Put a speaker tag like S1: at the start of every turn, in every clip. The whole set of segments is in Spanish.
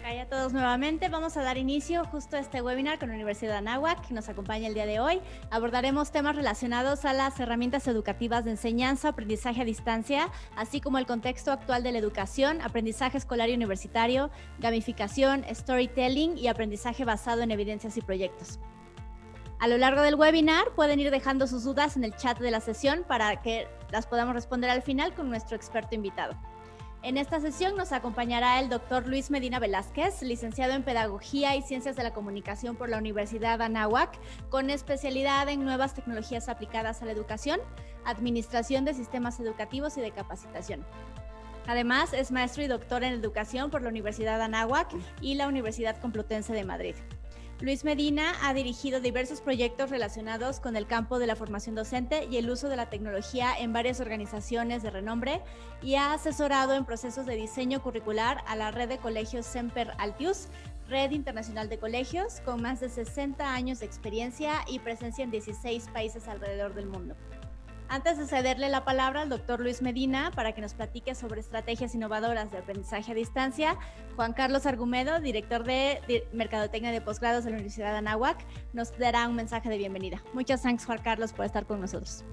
S1: Hola a todos nuevamente. Vamos a dar inicio justo a este webinar con la Universidad de Anáhuac, que nos acompaña el día de hoy. Abordaremos temas relacionados a las herramientas educativas de enseñanza, aprendizaje a distancia, así como el contexto actual de la educación, aprendizaje escolar y universitario, gamificación, storytelling y aprendizaje basado en evidencias y proyectos. A lo largo del webinar pueden ir dejando sus dudas en el chat de la sesión para que las podamos responder al final con nuestro experto invitado. En esta sesión nos acompañará el doctor Luis Medina Velázquez, licenciado en Pedagogía y Ciencias de la Comunicación por la Universidad de Anáhuac, con especialidad en nuevas tecnologías aplicadas a la educación, administración de sistemas educativos y de capacitación. Además, es maestro y doctor en Educación por la Universidad de Anáhuac y la Universidad Complutense de Madrid. Luis Medina ha dirigido diversos proyectos relacionados con el campo de la formación docente y el uso de la tecnología en varias organizaciones de renombre y ha asesorado en procesos de diseño curricular a la red de colegios Semper Altius, Red Internacional de Colegios, con más de 60 años de experiencia y presencia en 16 países alrededor del mundo. Antes de cederle la palabra al doctor Luis Medina para que nos platique sobre estrategias innovadoras de aprendizaje a distancia, Juan Carlos Argumedo, director de Mercadotecnia de Posgrados de la Universidad de Anáhuac, nos dará un mensaje de bienvenida. Muchas gracias, Juan Carlos, por estar con nosotros.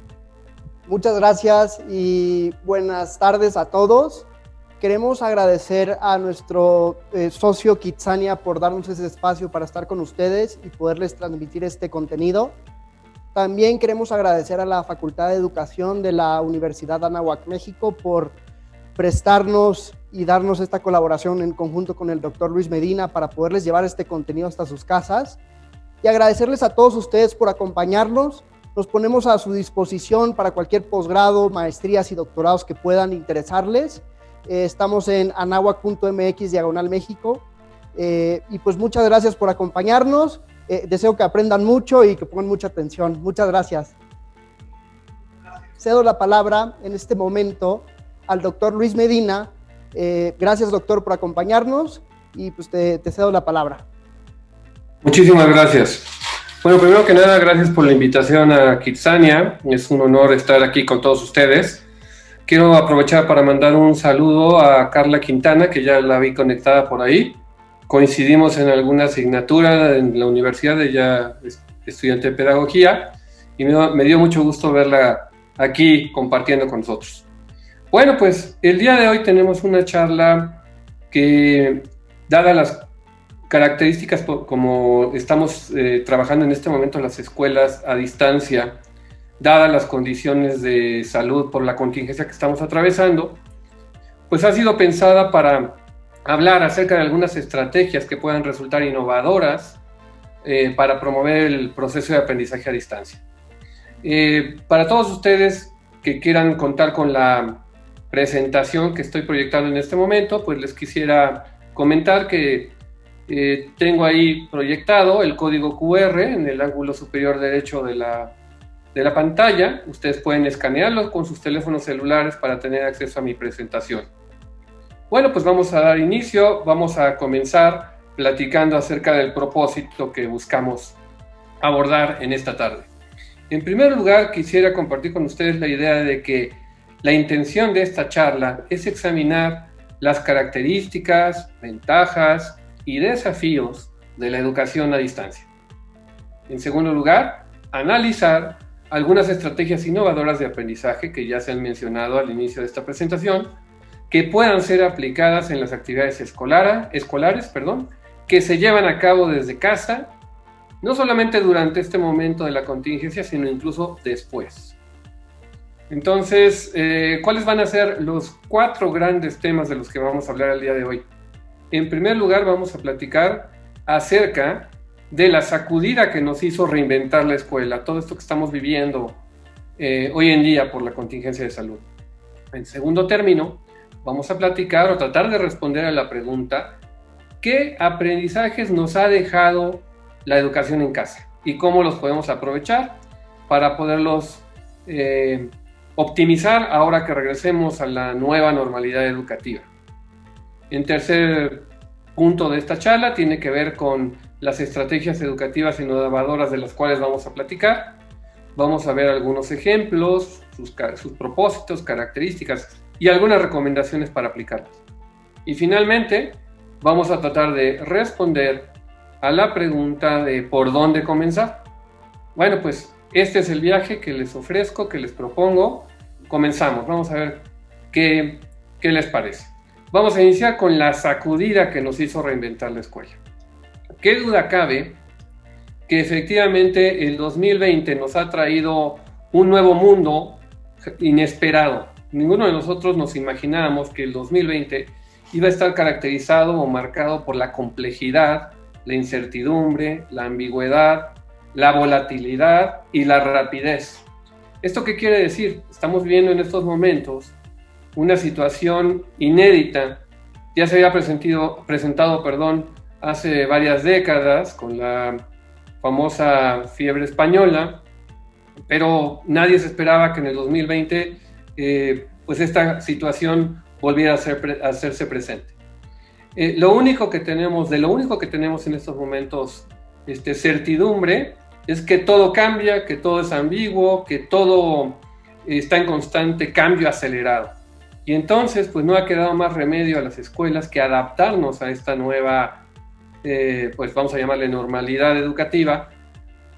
S2: Muchas gracias y buenas tardes a todos. Queremos agradecer a nuestro socio Kitsania por darnos ese espacio para estar con ustedes y poderles transmitir este contenido. También queremos agradecer a la Facultad de Educación de la Universidad de Anáhuac, México, por prestarnos y darnos esta colaboración en conjunto con el doctor Luis Medina para poderles llevar este contenido hasta sus casas. Y agradecerles a todos ustedes por acompañarnos. Nos ponemos a su disposición para cualquier posgrado, maestrías y doctorados que puedan interesarles. Estamos en anahuac.mx/México. Y pues muchas gracias por acompañarnos. Deseo que aprendan mucho y que pongan mucha atención. Muchas gracias. Cedo la palabra en este momento al doctor Luis Medina. Gracias, doctor, por acompañarnos y pues te cedo la palabra.
S3: Muchísimas gracias. Bueno, primero que nada, gracias por la invitación a Kitsania. Es un honor estar aquí con todos ustedes. Quiero aprovechar para mandar un saludo a Carla Quintana, que ya la vi conectada por ahí. Coincidimos en alguna asignatura en la universidad, ella es estudiante de pedagogía, y me dio mucho gusto verla aquí compartiendo con nosotros. Bueno, pues el día de hoy tenemos una charla que, dadas las características como estamos trabajando en este momento en las escuelas a distancia, dadas las condiciones de salud por la contingencia que estamos atravesando, pues ha sido pensada para hablar acerca de algunas estrategias que puedan resultar innovadoras para promover el proceso de aprendizaje a distancia. Para todos ustedes que quieran contar con la presentación que estoy proyectando en este momento, pues les quisiera comentar que tengo ahí proyectado el código QR en el ángulo superior derecho de la pantalla. Ustedes pueden escanearlo con sus teléfonos celulares para tener acceso a mi presentación. Bueno, pues vamos a dar inicio, vamos a comenzar platicando acerca del propósito que buscamos abordar en esta tarde. En primer lugar, quisiera compartir con ustedes la idea de que la intención de esta charla es examinar las características, ventajas y desafíos de la educación a distancia. En segundo lugar, analizar algunas estrategias innovadoras de aprendizaje que ya se han mencionado al inicio de esta presentación, que puedan ser aplicadas en las actividades escolares, que se llevan a cabo desde casa, no solamente durante este momento de la contingencia, sino incluso después. Entonces, ¿cuáles van a ser los 4 grandes temas de los que vamos a hablar el día de hoy? En primer lugar, vamos a platicar acerca de la sacudida que nos hizo reinventar la escuela, todo esto que estamos viviendo hoy en día por la contingencia de salud. En segundo término, vamos a platicar o tratar de responder a la pregunta: ¿qué aprendizajes nos ha dejado la educación en casa? ¿Y cómo los podemos aprovechar para poderlos optimizar ahora que regresemos a la nueva normalidad educativa? En tercer punto de esta charla tiene que ver con las estrategias educativas innovadoras de las cuales vamos a platicar. Vamos a ver algunos ejemplos, sus propósitos, características y algunas recomendaciones para aplicarlas. Y finalmente, vamos a tratar de responder a la pregunta de ¿por dónde comenzar? Bueno, pues este es el viaje que les ofrezco, que les propongo. Comenzamos, vamos a ver qué les parece. Vamos a iniciar con la sacudida que nos hizo reinventar la escuela. ¿Qué duda cabe que efectivamente el 2020 nos ha traído un nuevo mundo inesperado? Ninguno de nosotros nos imaginábamos que el 2020 iba a estar caracterizado o marcado por la complejidad, la incertidumbre, la ambigüedad, la volatilidad y la rapidez. ¿Esto qué quiere decir? Estamos viendo en estos momentos una situación inédita. Ya se había presentado, hace varias décadas con la famosa fiebre española, pero nadie se esperaba que en el 2020 pues esta situación volviera a hacerse presente. De lo único que tenemos en estos momentos certidumbre es que todo cambia, que todo es ambiguo, que todo está en constante cambio acelerado. Y entonces pues no ha quedado más remedio a las escuelas que adaptarnos a esta nueva pues vamos a llamarle normalidad educativa,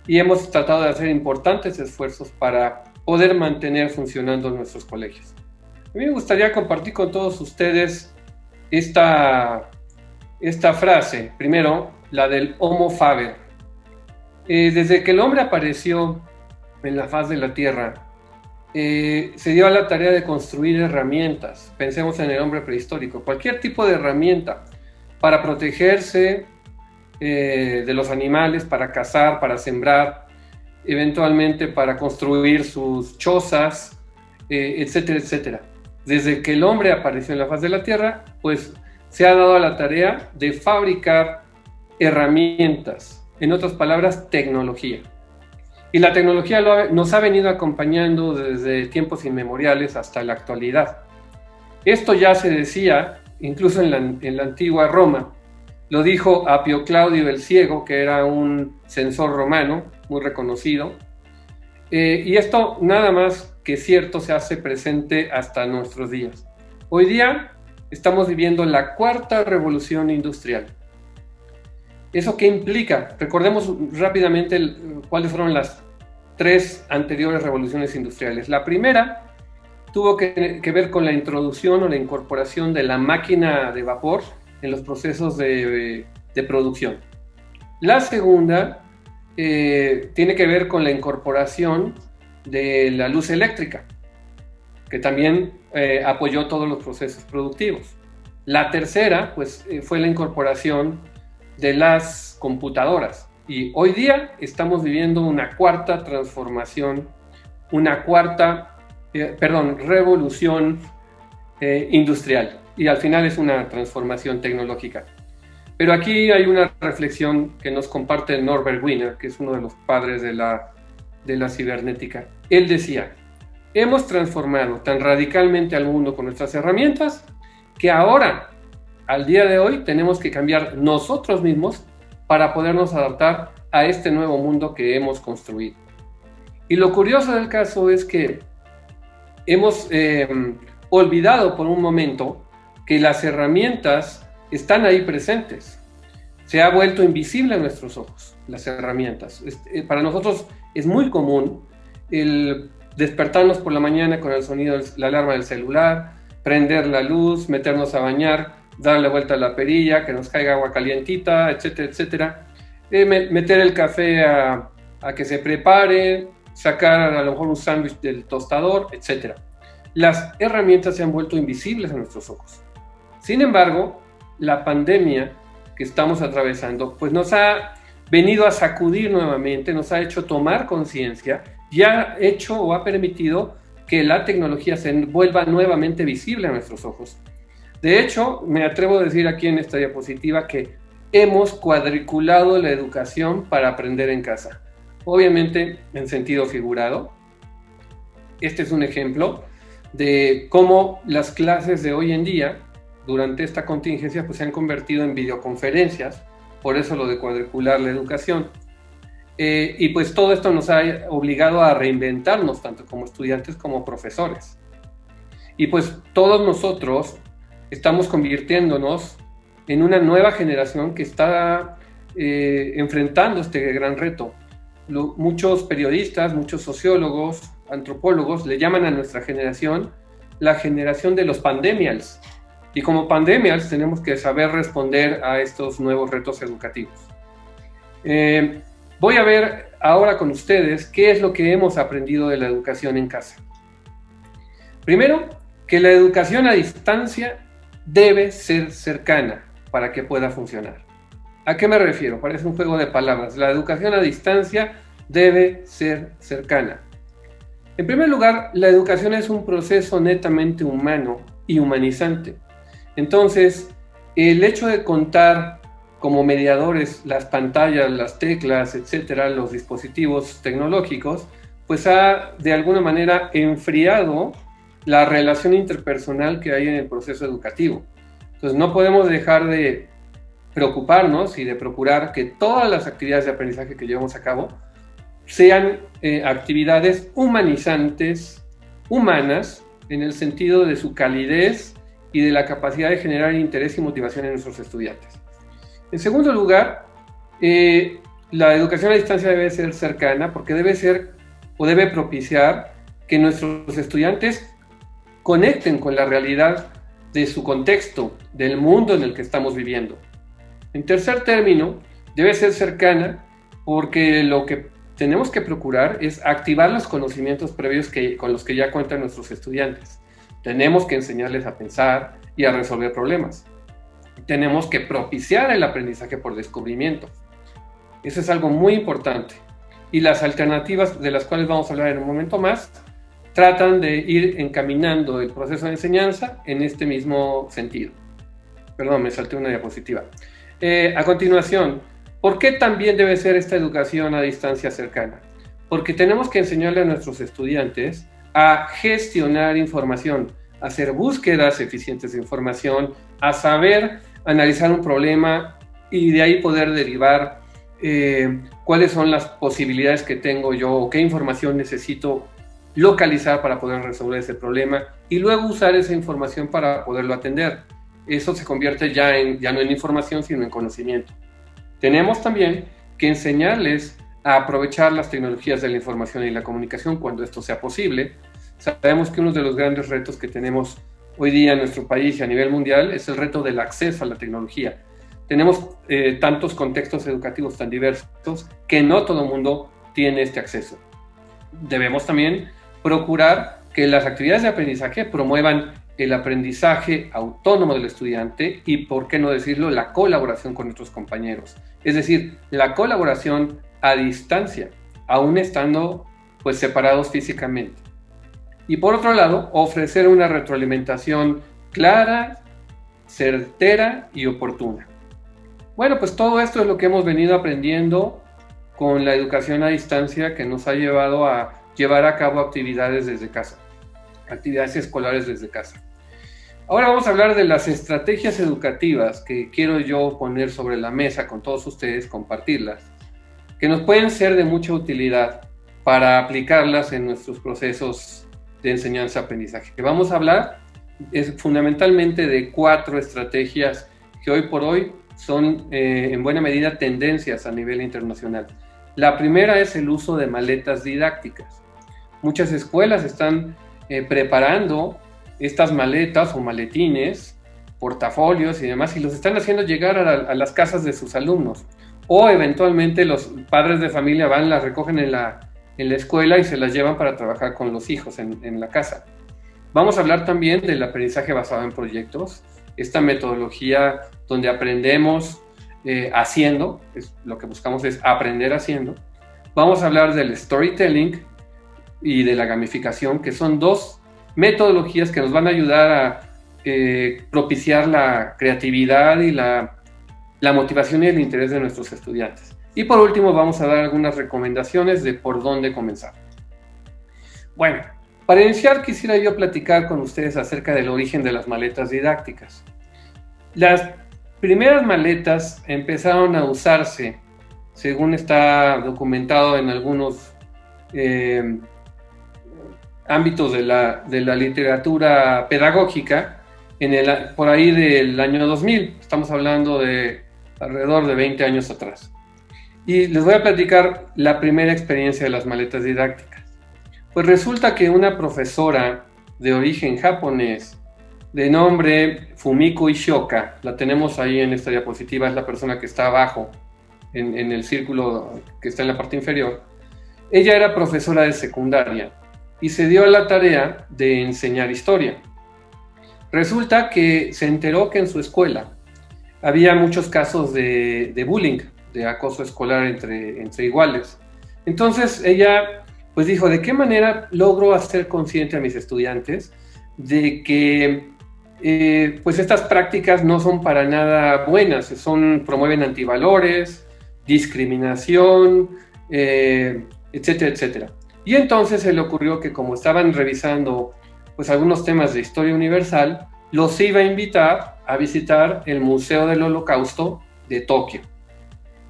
S3: y hemos tratado de hacer importantes esfuerzos para poder mantener funcionando nuestros colegios. A mí me gustaría compartir con todos ustedes esta frase, primero la del Homo Faber. Desde que el hombre apareció en la faz de la Tierra, se dio a la tarea de construir herramientas. Pensemos en el hombre prehistórico, cualquier tipo de herramienta para protegerse de los animales, para cazar, para sembrar, eventualmente para construir sus chozas, etcétera, etcétera. Desde que el hombre apareció en la faz de la Tierra, pues se ha dado a la tarea de fabricar herramientas, en otras palabras, tecnología. Y la tecnología nos ha venido acompañando desde tiempos inmemoriales hasta la actualidad. Esto ya se decía incluso en la antigua Roma. Lo dijo Apio Claudio el Ciego, que era un censor romano muy reconocido. Y esto nada más que cierto se hace presente hasta nuestros días. Hoy día estamos viviendo la cuarta revolución industrial. ¿Eso qué implica? Recordemos rápidamente cuáles fueron las tres anteriores revoluciones industriales. La primera tuvo que ver con la introducción o la incorporación de la máquina de vapor en los procesos de producción. La segunda tiene que ver con la incorporación de la luz eléctrica, que también apoyó todos los procesos productivos. La tercera, pues, fue la incorporación de las computadoras. Y hoy día estamos viviendo una cuarta transformación, revolución industrial. Y al final es una transformación tecnológica. Pero aquí hay una reflexión que nos comparte Norbert Wiener, que es uno de los padres de la cibernética. Él decía: hemos transformado tan radicalmente al mundo con nuestras herramientas que ahora, al día de hoy, tenemos que cambiar nosotros mismos para podernos adaptar a este nuevo mundo que hemos construido. Y lo curioso del caso es que hemos olvidado por un momento que las herramientas están ahí presentes. Se ha vuelto invisible a nuestros ojos las herramientas. Para nosotros es muy común el despertarnos por la mañana con el sonido de la alarma del celular, prender la luz, meternos a bañar, darle vuelta a la perilla, que nos caiga agua calientita, etcétera, etcétera. Meter el café a que se prepare, sacar a lo mejor un sándwich del tostador, etcétera. Las herramientas se han vuelto invisibles a nuestros ojos. Sin embargo, la pandemia que estamos atravesando, pues nos ha venido a sacudir nuevamente, nos ha hecho tomar conciencia y ha hecho o ha permitido que la tecnología se vuelva nuevamente visible a nuestros ojos. De hecho, me atrevo a decir aquí en esta diapositiva que hemos cuadriculado la educación para aprender en casa. Obviamente en sentido figurado. Este es un ejemplo de cómo las clases de hoy en día, durante esta contingencia, pues se han convertido en videoconferencias, por eso lo de cuadricular la educación. Y pues todo esto nos ha obligado a reinventarnos, tanto como estudiantes como profesores. Y pues todos nosotros estamos convirtiéndonos en una nueva generación que está enfrentando este gran reto. Muchos periodistas, muchos sociólogos, antropólogos le llaman a nuestra generación la generación de los pandemials. Y como pandemials tenemos que saber responder a estos nuevos retos educativos. Voy a ver ahora con ustedes qué es lo que hemos aprendido de la educación en casa. Primero, que la educación a distancia debe ser cercana para que pueda funcionar. ¿A qué me refiero? Parece un juego de palabras. La educación a distancia debe ser cercana. En primer lugar, la educación es un proceso netamente humano y humanizante. Entonces, el hecho de contar como mediadores las pantallas, las teclas, etcétera, los dispositivos tecnológicos, pues ha de alguna manera enfriado la relación interpersonal que hay en el proceso educativo. Entonces, no podemos dejar de preocuparnos y de procurar que todas las actividades de aprendizaje que llevamos a cabo sean actividades humanizantes, humanas, en el sentido de su calidez y de la capacidad de generar interés y motivación en nuestros estudiantes. En segundo lugar, la educación a distancia debe ser cercana porque debe propiciar que nuestros estudiantes conecten con la realidad de su contexto, del mundo en el que estamos viviendo. En tercer término, debe ser cercana porque lo que tenemos que procurar es activar los conocimientos previos con los que ya cuentan nuestros estudiantes. Tenemos que enseñarles a pensar y a resolver problemas. Tenemos que propiciar el aprendizaje por descubrimiento. Eso es algo muy importante. Y las alternativas de las cuales vamos a hablar en un momento más tratan de ir encaminando el proceso de enseñanza en este mismo sentido. Perdón, me salté una diapositiva. A continuación, ¿por qué también debe ser esta educación a distancia cercana? Porque tenemos que enseñarle a nuestros estudiantes a gestionar información, a hacer búsquedas eficientes de información, a saber analizar un problema y de ahí poder derivar cuáles son las posibilidades que tengo yo o qué información necesito localizar para poder resolver ese problema y luego usar esa información para poderlo atender. Eso se convierte ya no en información, sino en conocimiento. Tenemos también que enseñarles a aprovechar las tecnologías de la información y la comunicación cuando esto sea posible. Sabemos que uno de los grandes retos que tenemos hoy día en nuestro país y a nivel mundial es el reto del acceso a la tecnología. Tenemos tantos contextos educativos tan diversos que no todo el mundo tiene este acceso. Debemos también procurar que las actividades de aprendizaje promuevan el aprendizaje autónomo del estudiante y, por qué no decirlo, la colaboración con nuestros compañeros. Es decir, la colaboración a distancia, aún estando pues separados físicamente. Y por otro lado, ofrecer una retroalimentación clara, certera y oportuna. Bueno, pues todo esto es lo que hemos venido aprendiendo con la educación a distancia que nos ha llevado a llevar a cabo actividades desde casa, actividades escolares desde casa. Ahora vamos a hablar de las estrategias educativas que quiero yo poner sobre la mesa con todos ustedes, compartirlas, que nos pueden ser de mucha utilidad para aplicarlas en nuestros procesos de enseñanza-aprendizaje. Vamos a hablar fundamentalmente de 4 estrategias que hoy por hoy son en buena medida tendencias a nivel internacional. La primera es el uso de maletas didácticas. Muchas escuelas están preparando estas maletas o maletines, portafolios y demás, y los están haciendo llegar a las casas de sus alumnos. O eventualmente los padres de familia van, las recogen en la escuela y se las llevan para trabajar con los hijos en la casa. Vamos a hablar también del aprendizaje basado en proyectos, esta metodología donde aprendemos haciendo, lo que buscamos es aprender haciendo. Vamos a hablar del storytelling y de la gamificación, que son 2 metodologías que nos van a ayudar a propiciar la creatividad y la motivación y el interés de nuestros estudiantes. Y por último vamos a dar algunas recomendaciones de por dónde comenzar. Bueno, para iniciar quisiera yo platicar con ustedes acerca del origen de las maletas didácticas. Las primeras maletas empezaron a usarse, según está documentado en algunos ámbitos de la literatura pedagógica, por ahí del año 2000. Estamos hablando de alrededor de 20 años atrás. Y les voy a platicar la primera experiencia de las maletas didácticas. Pues resulta que una profesora de origen japonés, de nombre Fumiko Ishioka, la tenemos ahí en esta diapositiva, es la persona que está abajo, en el círculo que está en la parte inferior. Ella era profesora de secundaria y se dio a la tarea de enseñar historia. Resulta que se enteró que en su escuela había muchos casos de bullying, de acoso escolar entre iguales. Entonces ella pues dijo, ¿de qué manera logro hacer consciente a mis estudiantes de que pues estas prácticas no son para nada buenas, promueven antivalores, discriminación, etcétera, etcétera? Y entonces se le ocurrió que como estaban revisando pues algunos temas de historia universal, los iba a invitar a visitar el Museo del Holocausto de Tokio.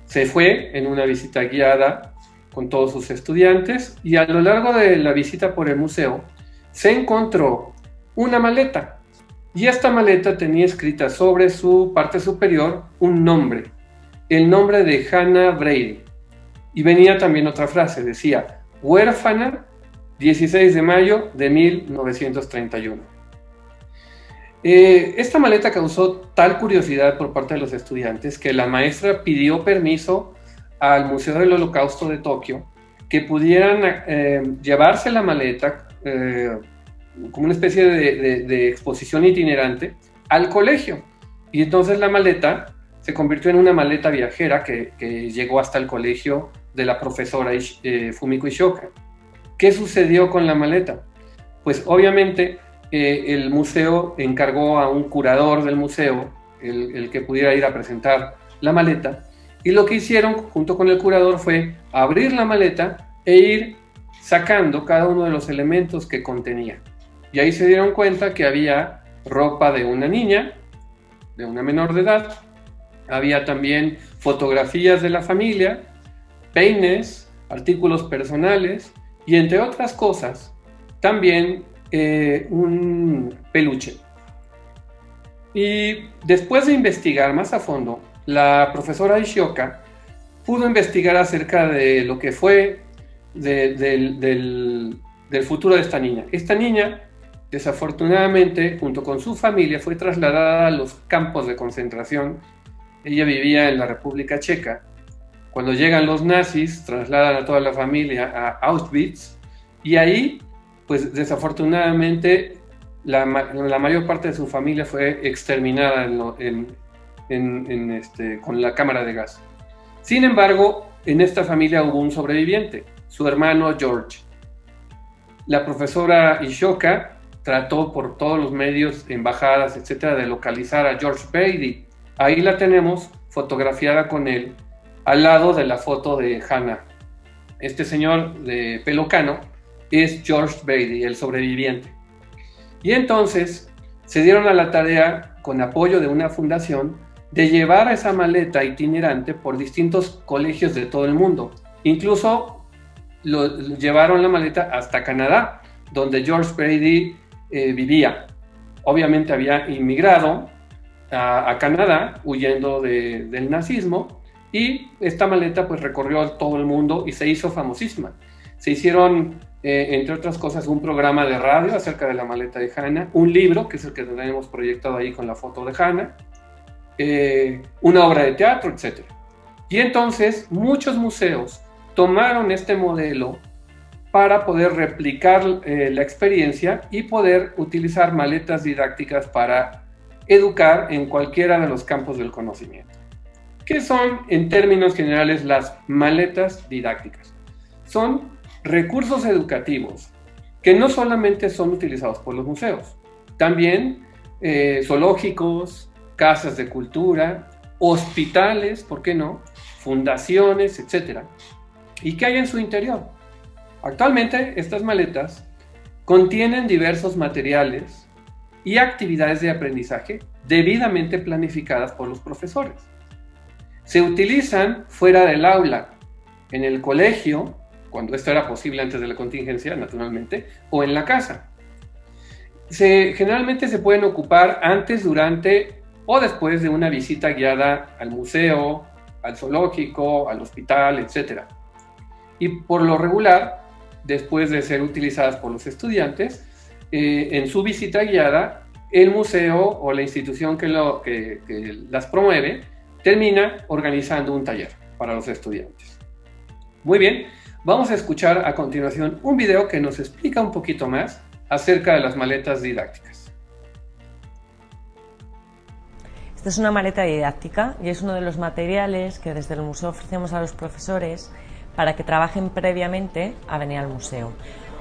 S3: Se fue en una visita guiada con todos sus estudiantes y a lo largo de la visita por el museo se encontró una maleta. Y esta maleta tenía escrita sobre su parte superior un nombre, el nombre de Hannah Brady. Y venía también otra frase, decía, huérfana, 16 de mayo de 1931. Esta maleta causó tal curiosidad por parte de los estudiantes que la maestra pidió permiso al Museo del Holocausto de Tokio que pudieran llevarse la maleta como una especie de exposición itinerante al colegio. Y entonces la maleta se convirtió en una maleta viajera que llegó hasta el colegio de la profesora Fumiko Ishioka. ¿Qué sucedió con la maleta? Pues obviamente el museo encargó a un curador del museo, el que pudiera ir a presentar la maleta, y lo que hicieron junto con el curador fue abrir la maleta e ir sacando cada uno de los elementos que contenía. Y ahí se dieron cuenta que había ropa de una niña, de una menor de edad, había también fotografías de la familia, peines, artículos personales y entre otras cosas, también un peluche. Y después de investigar más a fondo, la profesora Ishioka pudo investigar acerca de lo que fue del futuro de esta niña. Esta niña, desafortunadamente, junto con su familia, fue trasladada a los campos de concentración. Ella vivía en la República Checa. Cuando llegan los nazis, trasladan a toda la familia a Auschwitz y ahí, pues desafortunadamente, la mayor parte de su familia fue exterminada con la cámara de gas. Sin embargo, en esta familia hubo un sobreviviente, su hermano George. La profesora Ishioka trató por todos los medios, embajadas, etcétera, de localizar a George Brady. Ahí la tenemos fotografiada con él, al lado de la foto de Hannah. Este señor de pelo cano es George Brady, el sobreviviente. Y entonces se dieron a la tarea, con apoyo de una fundación, de llevar esa maleta itinerante por distintos colegios de todo el mundo. Incluso llevaron la maleta hasta Canadá, donde George Brady vivía. Obviamente había inmigrado a Canadá huyendo del nazismo, y esta maleta pues recorrió todo el mundo y se hizo famosísima. Se hicieron, entre otras cosas, un programa de radio acerca de la maleta de Hannah, un libro, que es el que tenemos proyectado ahí con la foto de Hannah, una obra de teatro, etc. Y entonces muchos museos tomaron este modelo para poder replicar la experiencia y poder utilizar maletas didácticas para educar en cualquiera de los campos del conocimiento. ¿Qué son, en términos generales, las maletas didácticas? Son recursos educativos que no solamente son utilizados por los museos, también zoológicos, casas de cultura, hospitales, ¿por qué no?, fundaciones, etc. ¿Y qué hay en su interior? Actualmente, estas maletas contienen diversos materiales y actividades de aprendizaje debidamente planificadas por los profesores. Se utilizan fuera del aula, en el colegio, cuando esto era posible antes de la contingencia, naturalmente, o en la casa. Generalmente se pueden ocupar antes, durante o después de una visita guiada al museo, al zoológico, al hospital, etc. Y por lo regular, después de ser utilizadas por los estudiantes, en su visita guiada, el museo o la institución que las promueve termina organizando un taller para los estudiantes. Muy bien, vamos a escuchar a continuación un video que nos explica un poquito más acerca de las maletas didácticas.
S4: Esta es una maleta didáctica y es uno de los materiales que desde el museo ofrecemos a los profesores para que trabajen previamente a venir al museo.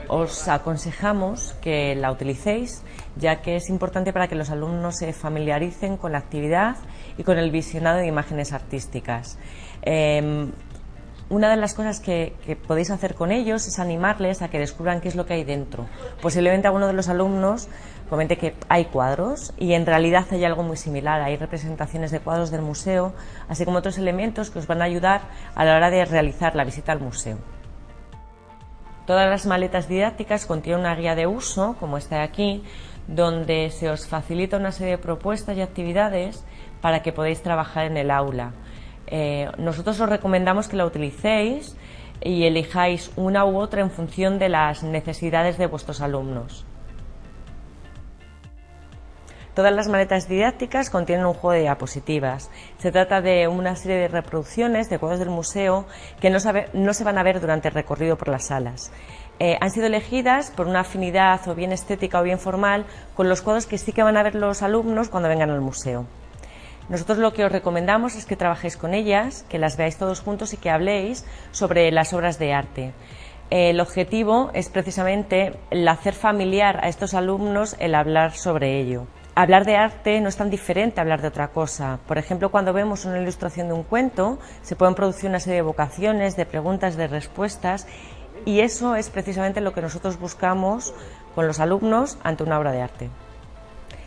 S4: Os aconsejamos que la utilicéis, ya que es importante para que los alumnos se familiaricen con la actividad y con el visionado de imágenes artísticas. Una de las cosas que podéis hacer con ellos es animarles a que descubran qué es lo que hay dentro. Posiblemente alguno de los alumnos comente que hay cuadros y en realidad hay algo muy similar. Hay representaciones de cuadros del museo, así como otros elementos que os van a ayudar a la hora de realizar la visita al museo. Todas las maletas didácticas contienen una guía de uso, como esta de aquí, donde se os facilita una serie de propuestas y actividades para que podáis trabajar en el aula. Nosotros os recomendamos que la utilicéis y elijáis una u otra en función de las necesidades de vuestros alumnos. Todas las maletas didácticas contienen un juego de diapositivas. Se trata de una serie de reproducciones de cuadros del museo que no se van a ver durante el recorrido por las salas. Han sido elegidas por una afinidad o bien estética o bien formal con los cuadros que sí que van a ver los alumnos cuando vengan al museo. Nosotros lo que os recomendamos es que trabajéis con ellas, que las veáis todos juntos y que habléis sobre las obras de arte. El objetivo es precisamente el hacer familiar a estos alumnos el hablar sobre ello. Hablar de arte no es tan diferente a hablar de otra cosa. Por ejemplo, cuando vemos una ilustración de un cuento, se pueden producir una serie de evocaciones, de preguntas, de respuestas, y eso es precisamente lo que nosotros buscamos con los alumnos ante una obra de arte.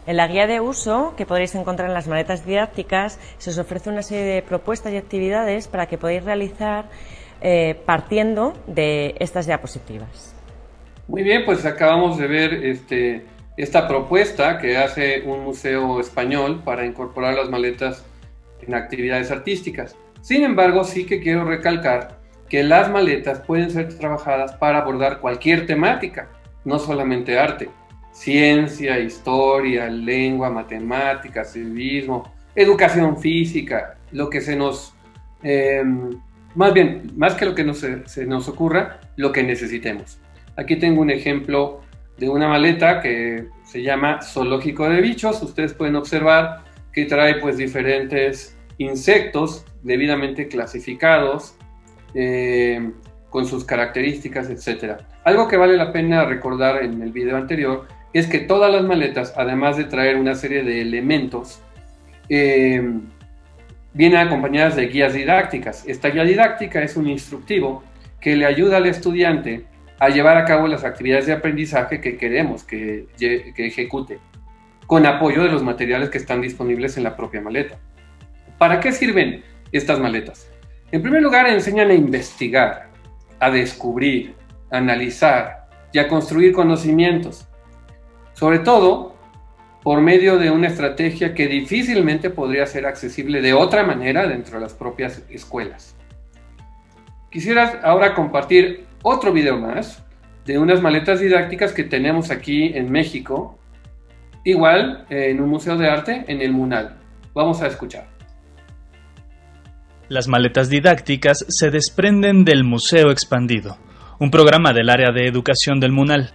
S4: En la guía de uso, que podréis encontrar en las maletas didácticas, se os ofrece una serie de propuestas y actividades para que podáis realizar partiendo de estas diapositivas.
S3: Muy bien, pues acabamos de ver esta propuesta que hace un museo español para incorporar las maletas en actividades artísticas. Sin embargo, sí que quiero recalcar que las maletas pueden ser trabajadas para abordar cualquier temática, no solamente arte. Ciencia, historia, lengua, matemáticas, civismo, educación física, lo que se nos... más que lo que se nos ocurra, lo que necesitemos. Aquí tengo un ejemplo de una maleta que se llama Zoológico de Bichos. Ustedes pueden observar que trae pues diferentes insectos debidamente clasificados, con sus características, etc. Algo que vale la pena recordar en el video anterior es que todas las maletas, además de traer una serie de elementos, vienen acompañadas de guías didácticas. Esta guía didáctica es un instructivo que le ayuda al estudiante a llevar a cabo las actividades de aprendizaje que queremos que ejecute, con apoyo de los materiales que están disponibles en la propia maleta. ¿Para qué sirven estas maletas? En primer lugar, enseñan a investigar, a descubrir, a analizar y a construir conocimientos, sobre todo por medio de una estrategia que difícilmente podría ser accesible de otra manera dentro de las propias escuelas. Quisiera ahora compartir otro video más de unas maletas didácticas que tenemos aquí en México, igual en un museo de arte en el MUNAL. Vamos a escuchar.
S5: Las maletas didácticas se desprenden del Museo Expandido, un programa del área de educación del MUNAL.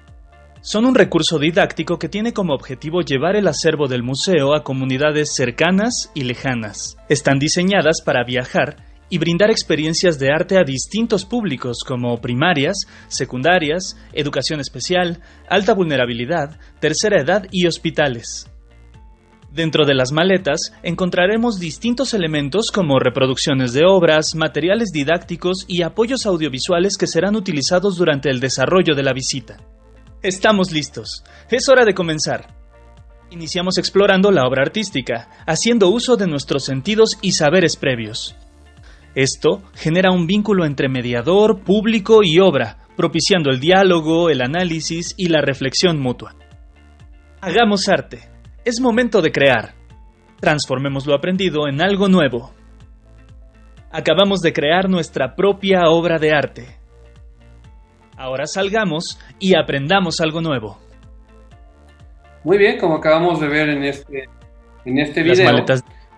S5: Son un recurso didáctico que tiene como objetivo llevar el acervo del museo a comunidades cercanas y lejanas. Están diseñadas para viajar y brindar experiencias de arte a distintos públicos como primarias, secundarias, educación especial, alta vulnerabilidad, tercera edad y hospitales. Dentro de las maletas encontraremos distintos elementos como reproducciones de obras, materiales didácticos y apoyos audiovisuales que serán utilizados durante el desarrollo de la visita. Estamos listos. Es hora de comenzar. Iniciamos explorando la obra artística, haciendo uso de nuestros sentidos y saberes previos. Esto genera un vínculo entre mediador, público y obra, propiciando el diálogo, el análisis y la reflexión mutua. Hagamos arte. Es momento de crear. Transformemos lo aprendido en algo nuevo. Acabamos de crear nuestra propia obra de arte. Ahora salgamos y aprendamos algo nuevo.
S3: Muy bien, como acabamos de ver en este video,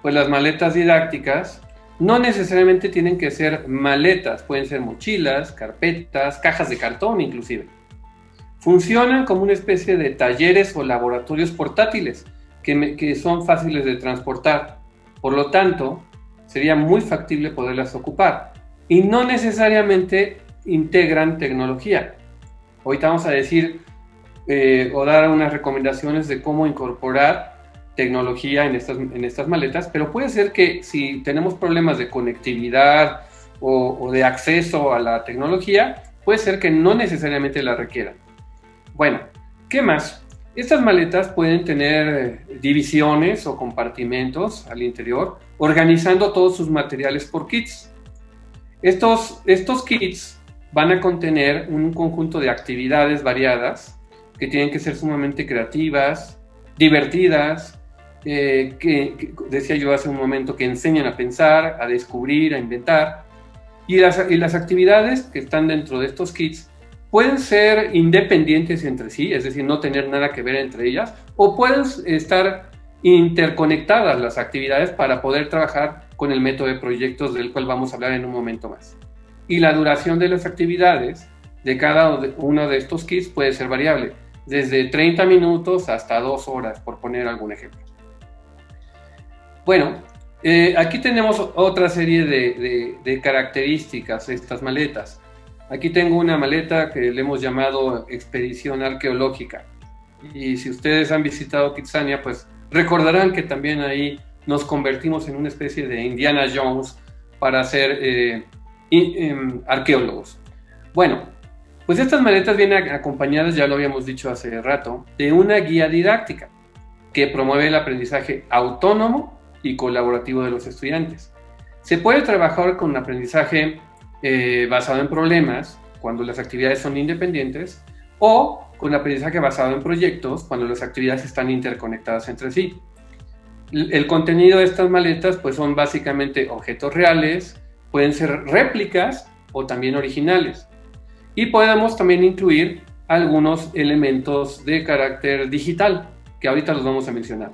S3: pues las maletas didácticas no necesariamente tienen que ser maletas, pueden ser mochilas, carpetas, cajas de cartón inclusive. Funcionan como una especie de talleres o laboratorios portátiles que son fáciles de transportar. Por lo tanto, sería muy factible poderlas ocupar. Y no necesariamente integran tecnología. Ahorita vamos a decir o dar unas recomendaciones de cómo incorporar tecnología en estas maletas, pero puede ser que si tenemos problemas de conectividad o de acceso a la tecnología, puede ser que no necesariamente la requieran. Bueno, ¿qué más? Estas maletas pueden tener divisiones o compartimentos al interior, organizando todos sus materiales por kits. Estos kits van a contener un conjunto de actividades variadas que tienen que ser sumamente creativas, divertidas, que decía yo hace un momento, que enseñan a pensar, a descubrir, a inventar. Y las actividades que están dentro de estos kits pueden ser independientes entre sí, es decir, no tener nada que ver entre ellas, o pueden estar interconectadas las actividades para poder trabajar con el método de proyectos del cual vamos a hablar en un momento más. Y la duración de las actividades de cada uno de estos kits puede ser variable, desde 30 minutos hasta 2 horas, por poner algún ejemplo. Bueno, aquí tenemos otra serie de características de estas maletas. Aquí tengo una maleta que le hemos llamado Expedición Arqueológica. Y si ustedes han visitado Kitsania, pues recordarán que también ahí nos convertimos en una especie de Indiana Jones para ser arqueólogos. Bueno, pues estas maletas vienen acompañadas, ya lo habíamos dicho hace rato, de una guía didáctica que promueve el aprendizaje autónomo y colaborativo de los estudiantes. Se puede trabajar con un aprendizaje basado en problemas, cuando las actividades son independientes, o con aprendizaje basado en proyectos, cuando las actividades están interconectadas entre sí. El contenido de estas maletas pues son básicamente objetos reales, pueden ser réplicas o también originales. Y podemos también incluir algunos elementos de carácter digital, que ahorita los vamos a mencionar.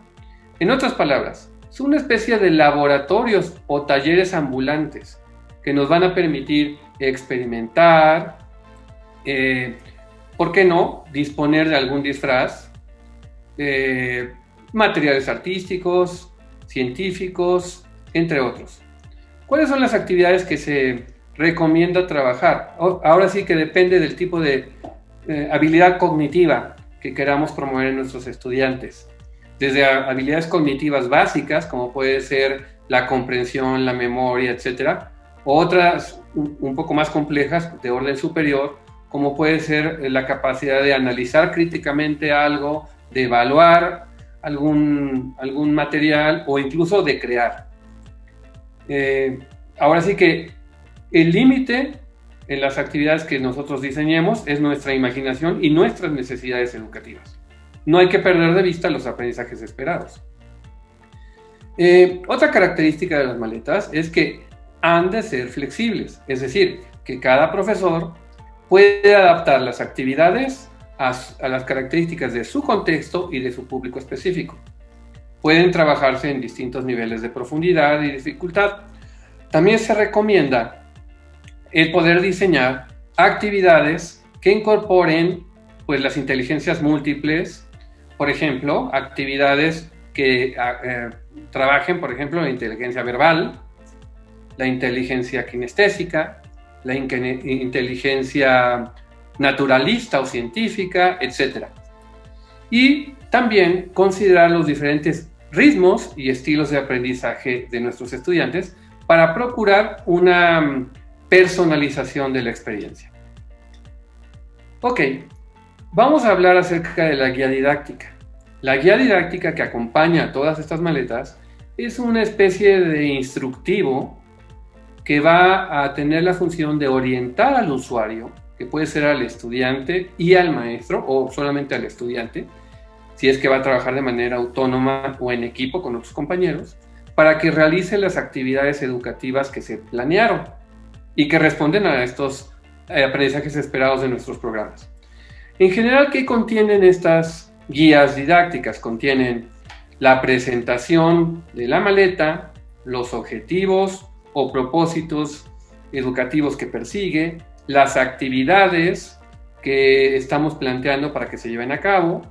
S3: En otras palabras, es una especie de laboratorios o talleres ambulantes que nos van a permitir experimentar, ¿por qué no?, disponer de algún disfraz, materiales artísticos, científicos, entre otros. ¿Cuáles son las actividades que se recomienda trabajar? Ahora sí que depende del tipo de habilidad cognitiva que queramos promover en nuestros estudiantes. Desde habilidades cognitivas básicas, como puede ser la comprensión, la memoria, etcétera, otras un poco más complejas de orden superior, como puede ser la capacidad de analizar críticamente algo, de evaluar algún material o incluso de crear. Ahora sí que el límite en las actividades que nosotros diseñemos es nuestra imaginación y nuestras necesidades educativas. No hay que perder de vista los aprendizajes esperados. Otra característica de las maletas es que han de ser flexibles, es decir, que cada profesor puede adaptar las actividades a las características de su contexto y de su público específico. Pueden trabajarse en distintos niveles de profundidad y dificultad. También se recomienda el poder diseñar actividades que incorporen pues, las inteligencias múltiples, por ejemplo, actividades que trabajen, por ejemplo, la inteligencia verbal, la inteligencia kinestésica, la inteligencia naturalista o científica, etc. Y también considerar los diferentes ritmos y estilos de aprendizaje de nuestros estudiantes para procurar una personalización de la experiencia. Ok, vamos a hablar acerca de la guía didáctica. La guía didáctica que acompaña a todas estas maletas es una especie de instructivo que va a tener la función de orientar al usuario, que puede ser al estudiante y al maestro, o solamente al estudiante, si es que va a trabajar de manera autónoma o en equipo con otros compañeros, para que realice las actividades educativas que se planearon y que responden a estos aprendizajes esperados de nuestros programas. En general, ¿qué contienen estas guías didácticas? Contienen la presentación de la maleta, los objetivos o propósitos educativos que persigue, las actividades que estamos planteando para que se lleven a cabo,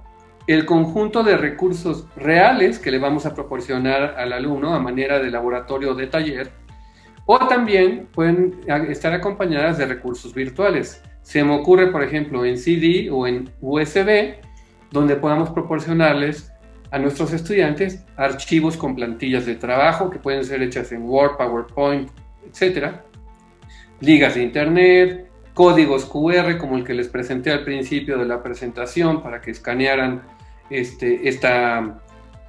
S3: el conjunto de recursos reales que le vamos a proporcionar al alumno a manera de laboratorio o de taller, o también pueden estar acompañadas de recursos virtuales. Se me ocurre, por ejemplo, en CD o en USB, donde podamos proporcionarles a nuestros estudiantes archivos con plantillas de trabajo que pueden ser hechas en Word, PowerPoint, etc. Ligas de internet, códigos QR como el que les presenté al principio de la presentación para que escanearan esta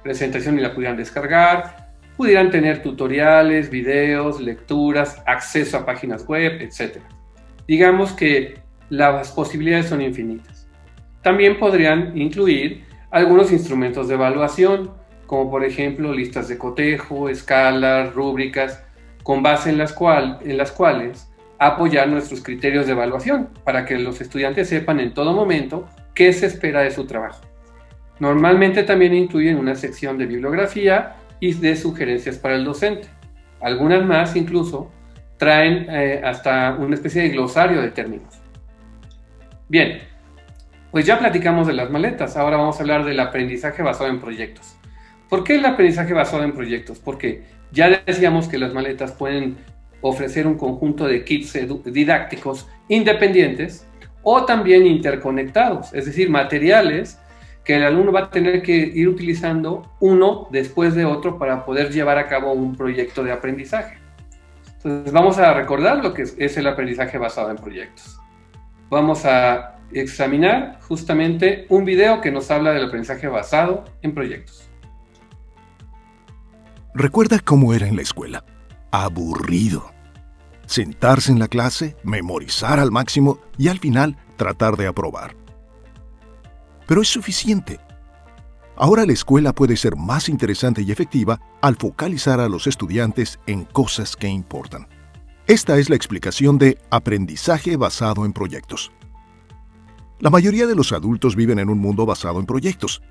S3: presentación y la pudieran descargar, pudieran tener tutoriales, videos, lecturas, acceso a páginas web, etc. Digamos que las posibilidades son infinitas. También podrían incluir algunos instrumentos de evaluación, como por ejemplo listas de cotejo, escalas, rúbricas, con base en las cuales apoyar nuestros criterios de evaluación para que los estudiantes sepan en todo momento qué se espera de su trabajo. Normalmente también incluyen una sección de bibliografía y de sugerencias para el docente. Algunas más incluso traen hasta una especie de glosario de términos. Bien, pues ya platicamos de las maletas, ahora vamos a hablar del aprendizaje basado en proyectos. ¿Por qué el aprendizaje basado en proyectos? Porque ya decíamos que las maletas pueden ofrecer un conjunto de kits didácticos independientes o también interconectados, es decir, materiales que el alumno va a tener que ir utilizando uno después de otro para poder llevar a cabo un proyecto de aprendizaje. Entonces vamos a recordar lo que es el aprendizaje basado en proyectos. Vamos a examinar justamente un video que nos habla del aprendizaje basado en proyectos.
S6: ¿Recuerda cómo era en la escuela? Aburrido. Sentarse en la clase, memorizar al máximo y al final tratar de aprobar. Pero es suficiente. Ahora la escuela puede ser más interesante y efectiva al focalizar a los estudiantes en cosas que importan. Esta es la explicación de aprendizaje basado en proyectos. La mayoría de los adultos viven en un mundo basado en proyectos.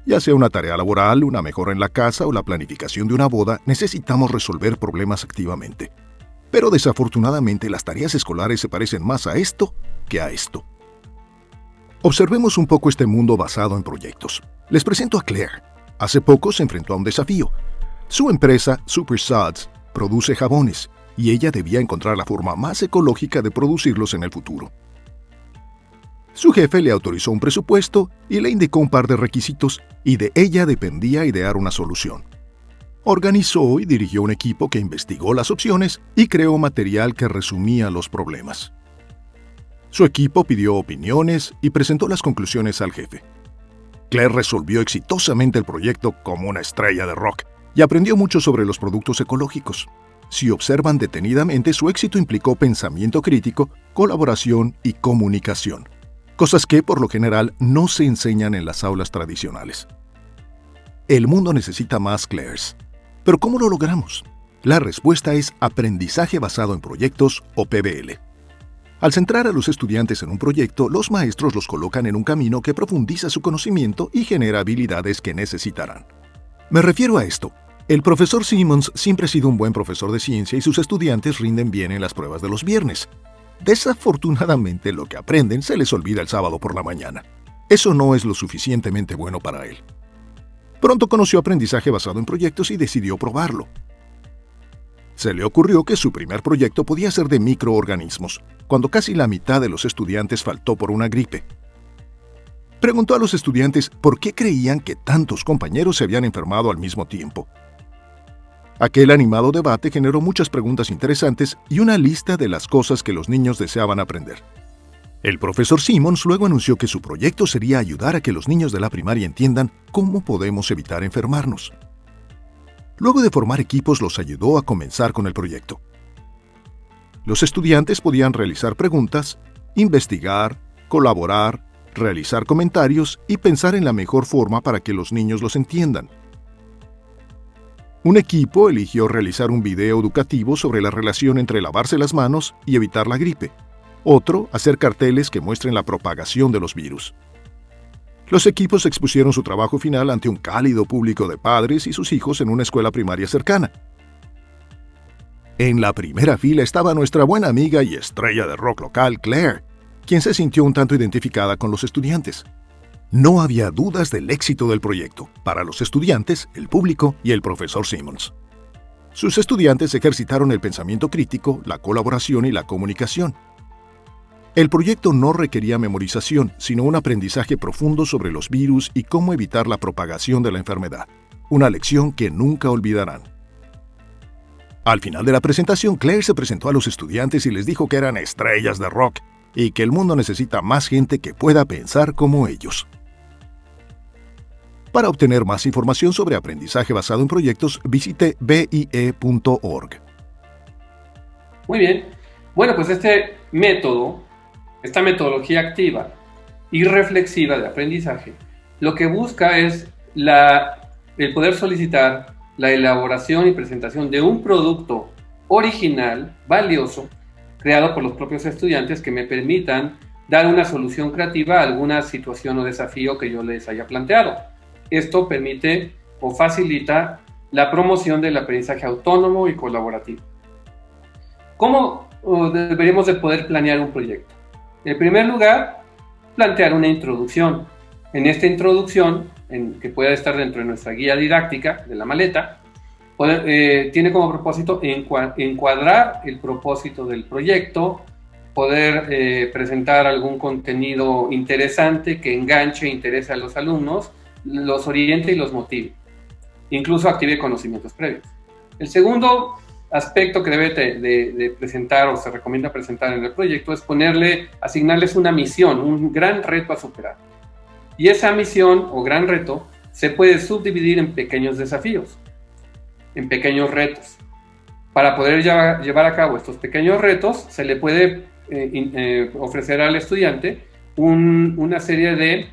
S6: Ya sea una tarea laboral, una mejora en la casa o la planificación de una boda, necesitamos resolver problemas activamente. Pero desafortunadamente las tareas escolares se parecen más a esto que a esto. Observemos un poco este mundo basado en proyectos. Les presento a Claire. Hace poco se enfrentó a un desafío. Su empresa, Super Suds, produce jabones y ella debía encontrar la forma más ecológica de producirlos en el futuro. Su jefe le autorizó un presupuesto y le indicó un par de requisitos y de ella dependía idear una solución. Organizó y dirigió un equipo que investigó las opciones y creó material que resumía los problemas. Su equipo pidió opiniones y presentó las conclusiones al jefe. Claire resolvió exitosamente el proyecto como una estrella de rock y aprendió mucho sobre los productos ecológicos. Si observan detenidamente, su éxito implicó pensamiento crítico, colaboración y comunicación, cosas que, por lo general, no se enseñan en las aulas tradicionales. El mundo necesita más Claires. ¿Pero cómo lo logramos? La respuesta es aprendizaje basado en proyectos o PBL. Al centrar a los estudiantes en un proyecto, los maestros los colocan en un camino que profundiza su conocimiento y genera habilidades que necesitarán. Me refiero a esto. El profesor Simmons siempre ha sido un buen profesor de ciencia y sus estudiantes rinden bien en las pruebas de los viernes. Desafortunadamente, lo que aprenden se les olvida el sábado por la mañana. Eso no es lo suficientemente bueno para él. Pronto conoció aprendizaje basado en proyectos y decidió probarlo. Se le ocurrió que su primer proyecto podía ser de microorganismos, cuando casi la mitad de los estudiantes faltó por una gripe. Preguntó a los estudiantes por qué creían que tantos compañeros se habían enfermado al mismo tiempo. Aquel animado debate generó muchas preguntas interesantes y una lista de las cosas que los niños deseaban aprender. El profesor Simmons luego anunció que su proyecto sería ayudar a que los niños de la primaria entiendan cómo podemos evitar enfermarnos. Luego de formar equipos, los ayudó a comenzar con el proyecto. Los estudiantes podían realizar preguntas, investigar, colaborar, realizar comentarios y pensar en la mejor forma para que los niños los entiendan. Un equipo eligió realizar un video educativo sobre la relación entre lavarse las manos y evitar la gripe. Otro, hacer carteles que muestren la propagación de los virus. Los equipos expusieron su trabajo final ante un cálido público de padres y sus hijos en una escuela primaria cercana. En la primera fila estaba nuestra buena amiga y estrella de rock local, Claire, quien se sintió un tanto identificada con los estudiantes. No había dudas del éxito del proyecto, para los estudiantes, el público y el profesor Simmons. Sus estudiantes ejercitaron el pensamiento crítico, la colaboración y la comunicación. El proyecto no requería memorización, sino un aprendizaje profundo sobre los virus y cómo evitar la propagación de la enfermedad. Una lección que nunca olvidarán. Al final de la presentación, Claire se presentó a los estudiantes y les dijo que eran estrellas de rock y que el mundo necesita más gente que pueda pensar como ellos. Para obtener más información sobre aprendizaje basado en proyectos, visite BIE.org.
S3: Muy bien. Bueno, pues esta metodología activa y reflexiva de aprendizaje, lo que busca es el poder solicitar la elaboración y presentación de un producto original, valioso, creado por los propios estudiantes que me permitan dar una solución creativa a alguna situación o desafío que yo les haya planteado. Esto permite o facilita la promoción del aprendizaje autónomo y colaborativo. ¿Cómo deberíamos de poder planear un proyecto? En primer lugar, plantear una introducción. En esta introducción, que pueda estar dentro de nuestra guía didáctica de la maleta, tiene como propósito encuadrar el propósito del proyecto, poder presentar algún contenido interesante que enganche e interese a los alumnos, los oriente y los motive. Incluso active conocimientos previos. El segundo aspecto que debe de presentar o se recomienda presentar en el proyecto es asignarles una misión, un gran reto a superar. Y esa misión o gran reto se puede subdividir en pequeños desafíos, en pequeños retos. Para poder llevar a cabo estos pequeños retos, se le puede ofrecer al estudiante una serie de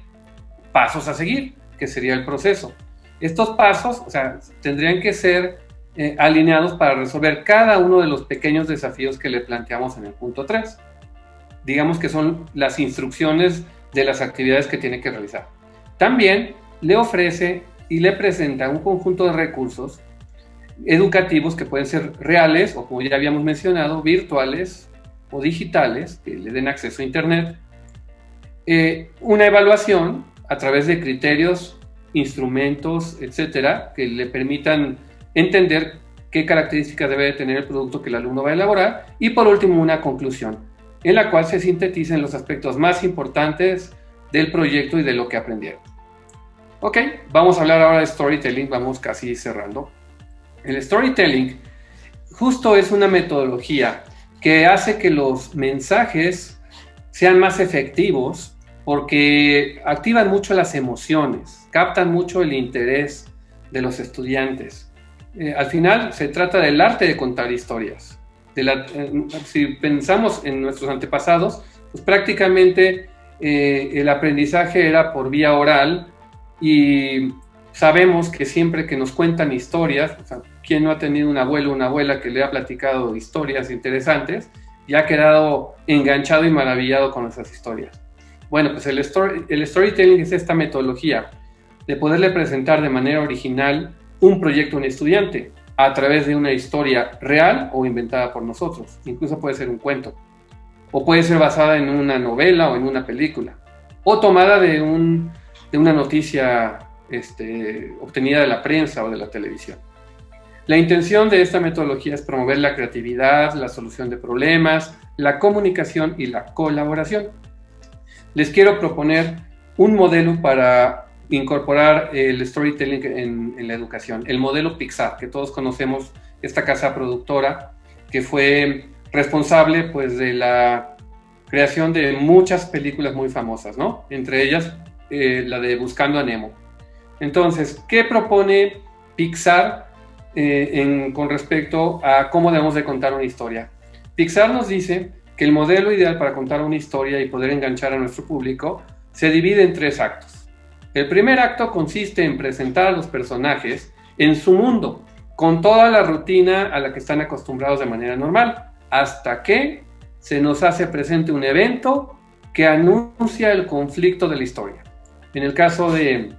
S3: pasos a seguir, que sería el proceso. Estos pasos, tendrían que ser alineados para resolver cada uno de los pequeños desafíos que le planteamos en el punto 3. Digamos que son las instrucciones de las actividades que tiene que realizar. También le ofrece y le presenta un conjunto de recursos educativos que pueden ser reales o, como ya habíamos mencionado, virtuales o digitales, que le den acceso a Internet. Una evaluación a través de criterios, instrumentos, etcétera, que le permitan entender qué características debe de tener el producto que el alumno va a elaborar. Y por último, una conclusión, en la cual se sintetizan los aspectos más importantes del proyecto y de lo que aprendieron. Ok, vamos a hablar ahora de storytelling, vamos casi cerrando. El storytelling justo es una metodología que hace que los mensajes sean más efectivos porque activan mucho las emociones, captan mucho el interés de los estudiantes. Al final se trata del arte de contar historias. Si pensamos en nuestros antepasados, pues prácticamente el aprendizaje era por vía oral y sabemos que siempre que nos cuentan historias, ¿quién no ha tenido un abuelo o una abuela que le ha platicado historias interesantes y ha quedado enganchado y maravillado con esas historias? Bueno, pues el storytelling es esta metodología de poderle presentar de manera original un proyecto a un estudiante a través de una historia real o inventada por nosotros. Incluso puede ser un cuento, o puede ser basada en una novela o en una película, o tomada de una noticia obtenida de la prensa o de la televisión. La intención de esta metodología es promover la creatividad, la solución de problemas, la comunicación y la colaboración. Les quiero proponer un modelo para incorporar el storytelling en la educación, el modelo Pixar, que todos conocemos, esta casa productora que fue responsable pues de la creación de muchas películas muy famosas, ¿no? Entre ellas la de Buscando a Nemo. Entonces, ¿qué propone Pixar con respecto a cómo debemos de contar una historia? Pixar nos dice que el modelo ideal para contar una historia y poder enganchar a nuestro público se divide en 3 actos. El primer acto consiste en presentar a los personajes en su mundo, con toda la rutina a la que están acostumbrados de manera normal, hasta que se nos hace presente un evento que anuncia el conflicto de la historia. En el caso de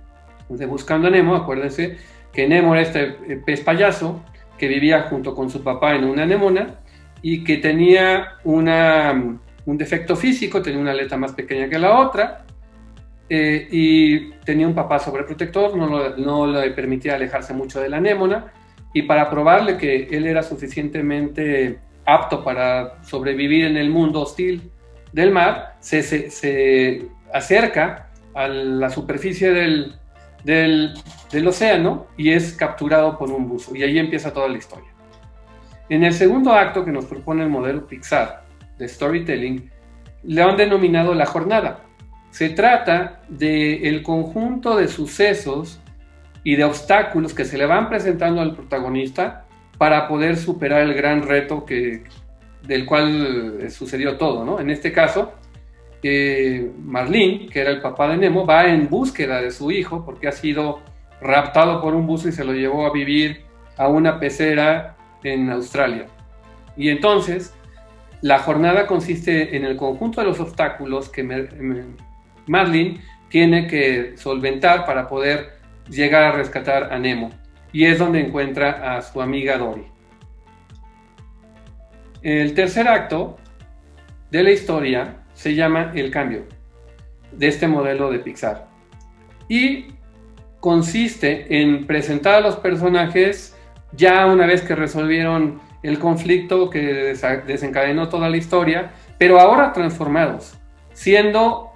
S3: Buscando a Nemo, acuérdense que Nemo era este pez payaso que vivía junto con su papá en una anémona y que tenía un defecto físico, tenía una aleta más pequeña que la otra, y tenía un papá sobreprotector, no le permitía alejarse mucho de la anémona, y para probarle que él era suficientemente apto para sobrevivir en el mundo hostil del mar, se acerca a la superficie del océano y es capturado por un buzo, y ahí empieza toda la historia. En el segundo acto que nos propone el modelo Pixar de storytelling, le han denominado La Jornada. Se trata del conjunto de sucesos y de obstáculos que se le van presentando al protagonista para poder superar el gran reto del cual sucedió todo, ¿no? En este caso, Marlin, que era el papá de Nemo, va en búsqueda de su hijo porque ha sido raptado por un buzo y se lo llevó a vivir a una pecera en Australia. Y entonces, la jornada consiste en el conjunto de los obstáculos que Marlin tiene que solventar para poder llegar a rescatar a Nemo. Y es donde encuentra a su amiga Dory. El tercer acto de la historia se llama El Cambio, de este modelo de Pixar. Y consiste en presentar a los personajes ya una vez que resolvieron el conflicto que desencadenó toda la historia, pero ahora transformados, siendo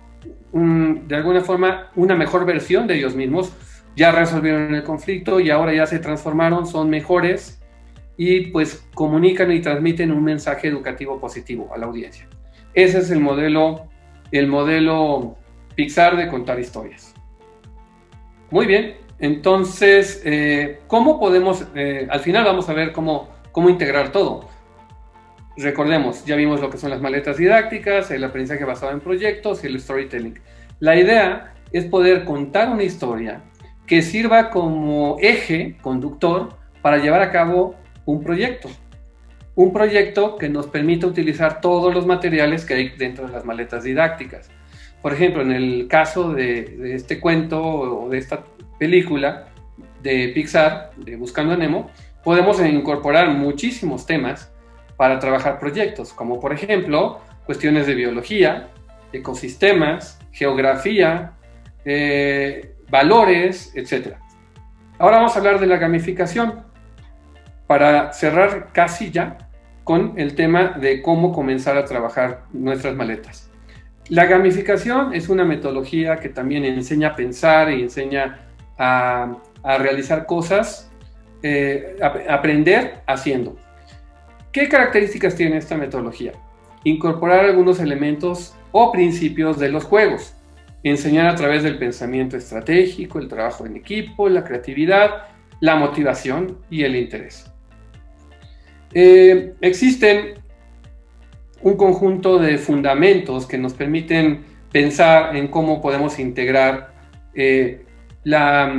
S3: de alguna forma una mejor versión de ellos mismos. Ya resolvieron el conflicto y ahora ya se transformaron, son mejores y pues comunican y transmiten un mensaje educativo positivo a la audiencia. Ese es el modelo Pixar de contar historias. Muy bien, entonces, ¿cómo podemos, al final vamos a ver cómo integrar todo? Recordemos, ya vimos lo que son las maletas didácticas, el aprendizaje basado en proyectos y el storytelling. La idea es poder contar una historia que sirva como eje conductor para llevar a cabo un proyecto que nos permita utilizar todos los materiales que hay dentro de las maletas didácticas. Por ejemplo, en el caso de este cuento o de esta película de Pixar, de Buscando a Nemo, podemos incorporar muchísimos temas para trabajar proyectos, como por ejemplo, cuestiones de biología, ecosistemas, geografía, valores, etc. Ahora vamos a hablar de la gamificación, para cerrar casi ya con el tema de cómo comenzar a trabajar nuestras maletas. La gamificación es una metodología que también enseña a pensar y enseña a realizar cosas, aprender haciendo. ¿Qué características tiene esta metodología? Incorporar algunos elementos o principios de los juegos, enseñar a través del pensamiento estratégico, el trabajo en equipo, la creatividad, la motivación y el interés. Existen un conjunto de fundamentos que nos permiten pensar en cómo podemos integrar la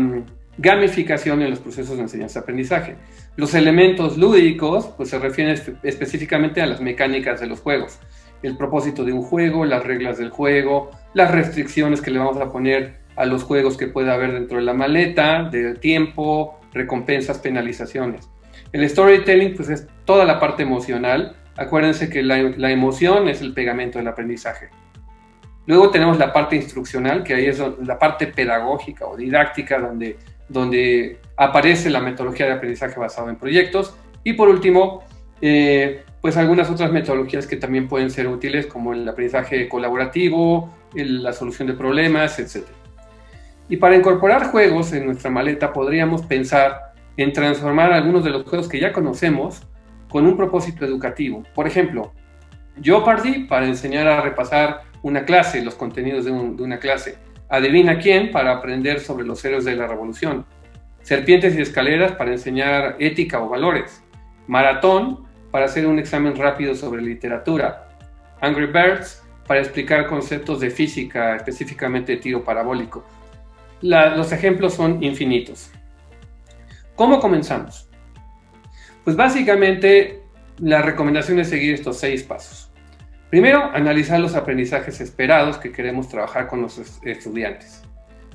S3: gamificación en los procesos de enseñanza-aprendizaje. Los elementos lúdicos pues, se refieren específicamente a las mecánicas de los juegos, el propósito de un juego, las reglas del juego, las restricciones que le vamos a poner a los juegos que pueda haber dentro de la maleta, del tiempo, recompensas, penalizaciones. El storytelling pues, es toda la parte emocional. Acuérdense que la emoción es el pegamento del aprendizaje. Luego tenemos la parte instruccional, que ahí es la parte pedagógica o didáctica, donde aparece la metodología de aprendizaje basado en proyectos. Y por último, pues algunas otras metodologías que también pueden ser útiles, como el aprendizaje colaborativo, la solución de problemas, etc. Y para incorporar juegos en nuestra maleta, podríamos pensar en transformar algunos de los juegos que ya conocemos con un propósito educativo. Por ejemplo, Jeopardy para enseñar a repasar una clase, los contenidos de una clase. Adivina quién para aprender sobre los héroes de la revolución. Serpientes y escaleras para enseñar ética o valores. Maratón para hacer un examen rápido sobre literatura. Angry Birds para explicar conceptos de física, específicamente de tiro parabólico. Los ejemplos son infinitos. ¿Cómo comenzamos? Pues básicamente la recomendación es seguir estos 6 pasos. Primero, analizar los aprendizajes esperados que queremos trabajar con los estudiantes.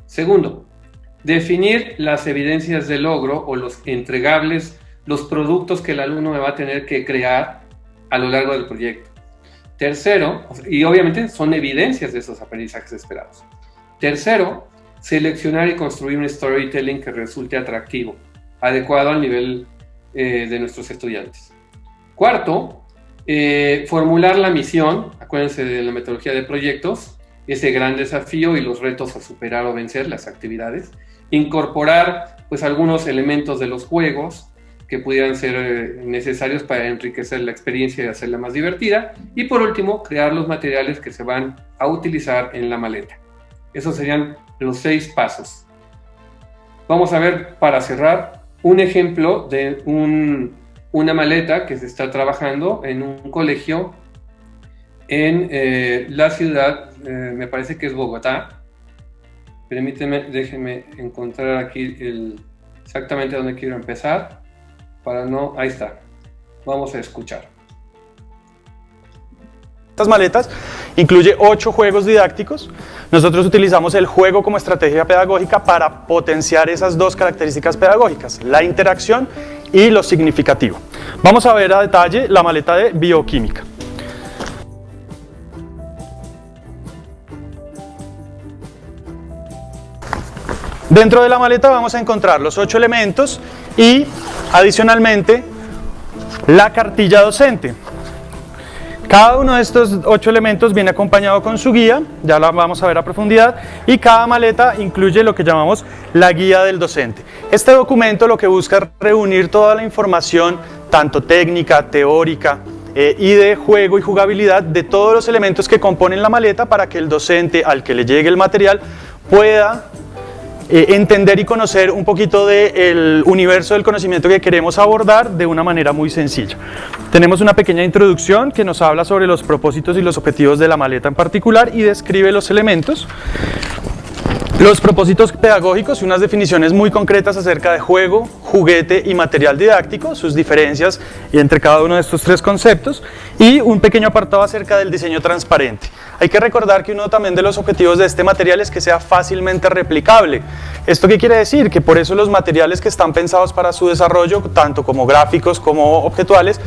S3: Segundo, definir las evidencias de logro o los entregables, los productos que el alumno me va a tener que crear a lo largo del proyecto. Tercero, y obviamente son evidencias de esos aprendizajes esperados. Tercero, seleccionar y construir un storytelling que resulte atractivo, adecuado al nivel de nuestros estudiantes. Cuarto, formular la misión, acuérdense de la metodología de proyectos, ese gran desafío y los retos a superar o vencer, las actividades. Incorporar pues algunos elementos de los juegos que pudieran ser necesarios para enriquecer la experiencia y hacerla más divertida. Y por último, crear los materiales que se van a utilizar en la maleta. Esos serían los 6 pasos. Vamos a ver, para cerrar, un ejemplo de una maleta que se está trabajando en un colegio en la ciudad, me parece que es Bogotá. Permíteme, déjenme encontrar aquí exactamente donde quiero empezar. Ahí está. Vamos a escuchar.
S7: Estas maletas incluye 8 juegos didácticos. Nosotros utilizamos el juego como estrategia pedagógica para potenciar esas 2 características pedagógicas, la interacción y lo significativo. Vamos a ver a detalle la maleta de bioquímica. Dentro de la maleta vamos a encontrar los 8 elementos y adicionalmente la cartilla docente. Cada uno de estos 8 elementos viene acompañado con su guía, ya la vamos a ver a profundidad, y cada maleta incluye lo que llamamos la guía del docente. Este documento lo que busca es reunir toda la información, tanto técnica, teórica y de juego y jugabilidad, de todos los elementos que componen la maleta para que el docente al que le llegue el material pueda entender y conocer un poquito del universo del conocimiento que queremos abordar de una manera muy sencilla. Tenemos una pequeña introducción que nos habla sobre los propósitos y los objetivos de la maleta en particular y describe los elementos. Los propósitos pedagógicos y unas definiciones muy concretas acerca de juego, juguete y material didáctico, sus diferencias entre cada uno de estos 3 conceptos, y un pequeño apartado acerca del diseño transparente. Hay que recordar que uno también de los objetivos de este material es que sea fácilmente replicable. ¿Esto qué quiere decir? Que por eso los materiales que están pensados para su desarrollo, tanto como gráficos como objetuales,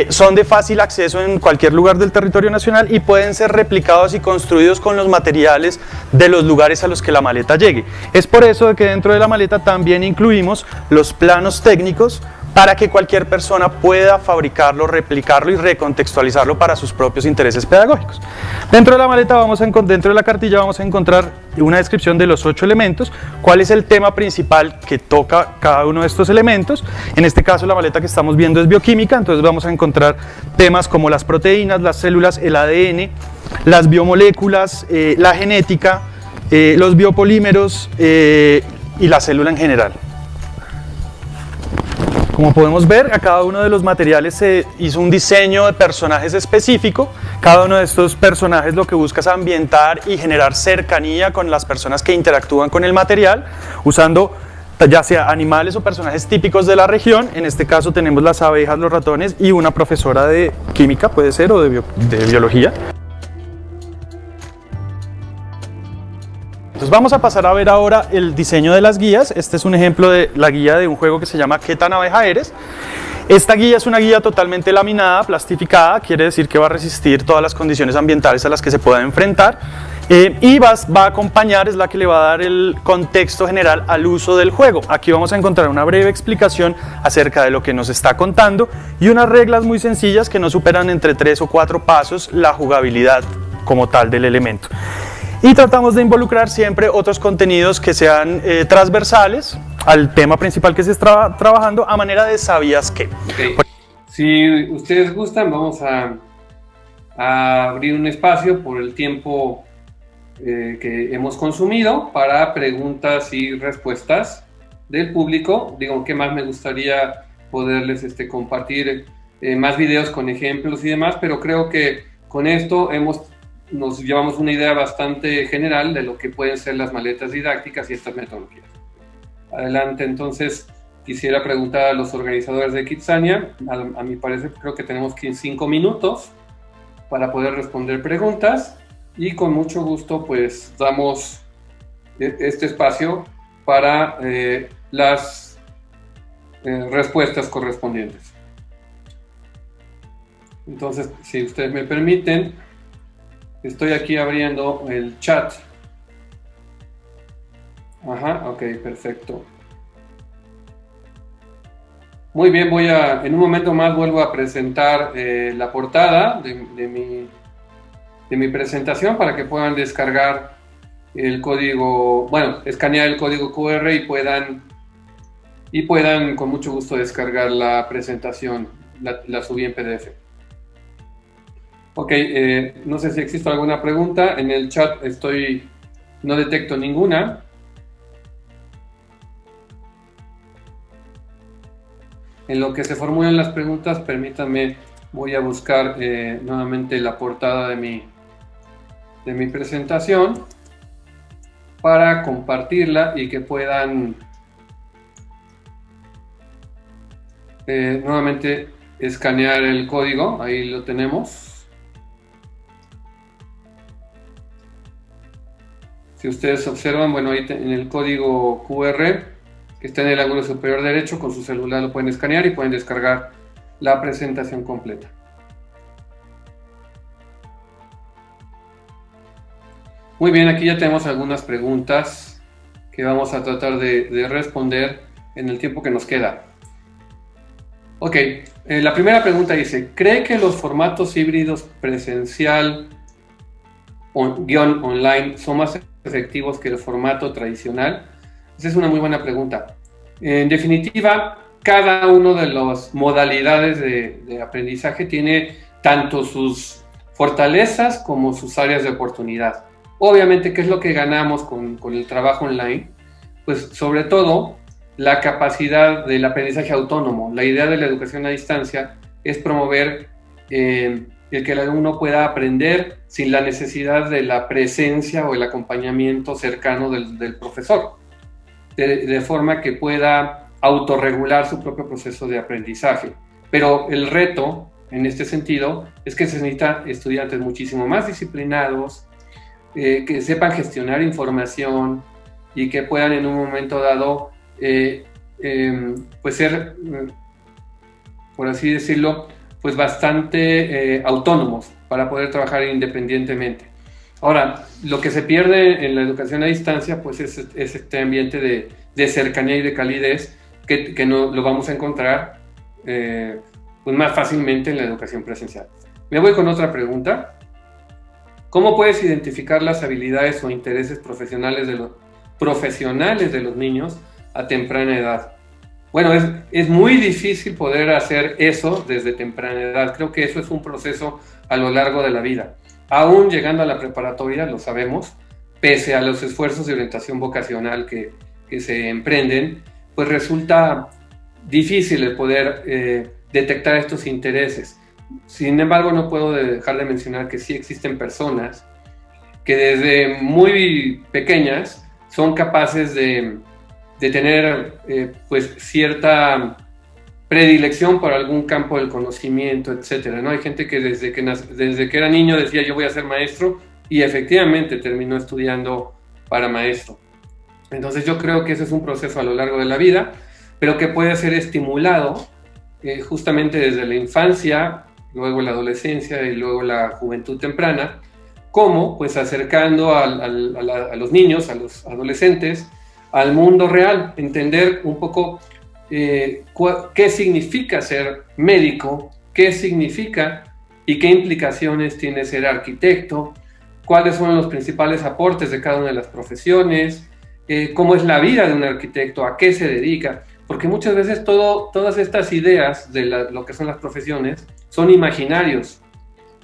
S7: son de fácil acceso en cualquier lugar del territorio nacional y pueden ser replicados y construidos con los materiales de los lugares a los que la maleta llegue. Es por eso que dentro de la maleta también incluimos los planos técnicos para que cualquier persona pueda fabricarlo, replicarlo y recontextualizarlo para sus propios intereses pedagógicos. Dentro de la maleta, dentro de la cartilla vamos a encontrar una descripción de los 8 elementos, cuál es el tema principal que toca cada uno de estos elementos. En este caso la maleta que estamos viendo es bioquímica, entonces vamos a encontrar temas como las proteínas, las células, el ADN, las biomoléculas, la genética, los biopolímeros y la célula en general. Como podemos ver, a cada uno de los materiales se hizo un diseño de personajes específico. Cada uno de estos personajes lo que busca es ambientar y generar cercanía con las personas que interactúan con el material, usando ya sea animales o personajes típicos de la región. En este caso tenemos las abejas, los ratones y una profesora de química, puede ser, o de biología. Entonces vamos a pasar a ver ahora el diseño de las guías. Este es un ejemplo de la guía de un juego que se llama ¿Qué tan abeja eres? Esta guía es una guía totalmente laminada, plastificada, quiere decir que va a resistir todas las condiciones ambientales a las que se pueda enfrentar y va a acompañar, es la que le va a dar el contexto general al uso del juego. Aquí vamos a encontrar una breve explicación acerca de lo que nos está contando y unas reglas muy sencillas que no superan entre 3 o 4 pasos la jugabilidad como tal del elemento. Y tratamos de involucrar siempre otros contenidos que sean transversales al tema principal que se está trabajando a manera de ¿sabías qué?
S3: Okay. Si ustedes gustan, vamos a abrir un espacio por el tiempo que hemos consumido para preguntas y respuestas del público. Digo, ¿qué más me gustaría poderles compartir más videos con ejemplos y demás? Pero creo que con esto hemos nos llevamos una idea bastante general de lo que pueden ser las maletas didácticas y estas metodologías. Adelante, entonces, quisiera preguntar a los organizadores de Kitsania, a mi parecer creo que tenemos 5 minutos para poder responder preguntas y con mucho gusto pues damos este espacio para las respuestas correspondientes. Entonces, si ustedes me permiten, estoy aquí abriendo el chat. Ajá, ok, perfecto. Muy bien, en un momento más vuelvo a presentar la portada de mi presentación para que puedan descargar el código, bueno, escanear el código QR y puedan con mucho gusto descargar la presentación, la subí en PDF. Ok, no sé si existe alguna pregunta. En el chat no detecto ninguna. En lo que se formulan las preguntas, permítanme, voy a buscar nuevamente la portada de mi presentación para compartirla y que puedan nuevamente escanear el código. Ahí lo tenemos. Si ustedes observan, bueno, ahí en el código QR que está en el ángulo superior derecho, con su celular lo pueden escanear y pueden descargar la presentación completa. Muy bien, aquí ya tenemos algunas preguntas que vamos a tratar de responder en el tiempo que nos queda. Ok, la primera pregunta dice, ¿cree que los formatos híbridos presencial guión online son más efectivos que el formato tradicional? Esa es una muy buena pregunta. En definitiva, cada una de las modalidades de aprendizaje tiene tanto sus fortalezas como sus áreas de oportunidad. Obviamente, ¿qué es lo que ganamos con el trabajo online? Pues sobre todo la capacidad del aprendizaje autónomo. La idea de la educación a distancia es promover el que el alumno pueda aprender sin la necesidad de la presencia o el acompañamiento cercano del profesor, de forma que pueda autorregular su propio proceso de aprendizaje. Pero el reto, en este sentido, es que se necesitan estudiantes muchísimo más disciplinados, que sepan gestionar información y que puedan en un momento dado pues ser, por así decirlo, pues bastante autónomos para poder trabajar independientemente. Ahora, lo que se pierde en la educación a distancia pues es este ambiente de cercanía y de calidez que no lo vamos a encontrar pues más fácilmente en la educación presencial. Me voy con otra pregunta. ¿Cómo puedes identificar las habilidades o intereses profesionales de los niños a temprana edad? Bueno, es muy difícil poder hacer eso desde temprana edad. Creo que eso es un proceso a lo largo de la vida. Aún llegando a la preparatoria, lo sabemos, pese a los esfuerzos de orientación vocacional que se emprenden, pues resulta difícil el poder detectar estos intereses. Sin embargo, no puedo dejar de mencionar que sí existen personas que desde muy pequeñas son capaces de tener pues cierta predilección por algún campo del conocimiento, etcétera, ¿no? Hay gente que desde que era niño decía yo voy a ser maestro y efectivamente terminó estudiando para maestro. Entonces yo creo que ese es un proceso a lo largo de la vida, pero que puede ser estimulado justamente desde la infancia, luego la adolescencia y luego la juventud temprana, como pues acercando a los niños, a los adolescentes, al mundo real, entender un poco qué significa ser médico, qué significa y qué implicaciones tiene ser arquitecto, cuáles son los principales aportes de cada una de las profesiones, cómo es la vida de un arquitecto, a qué se dedica, porque muchas veces todas estas ideas de lo que son las profesiones son imaginarios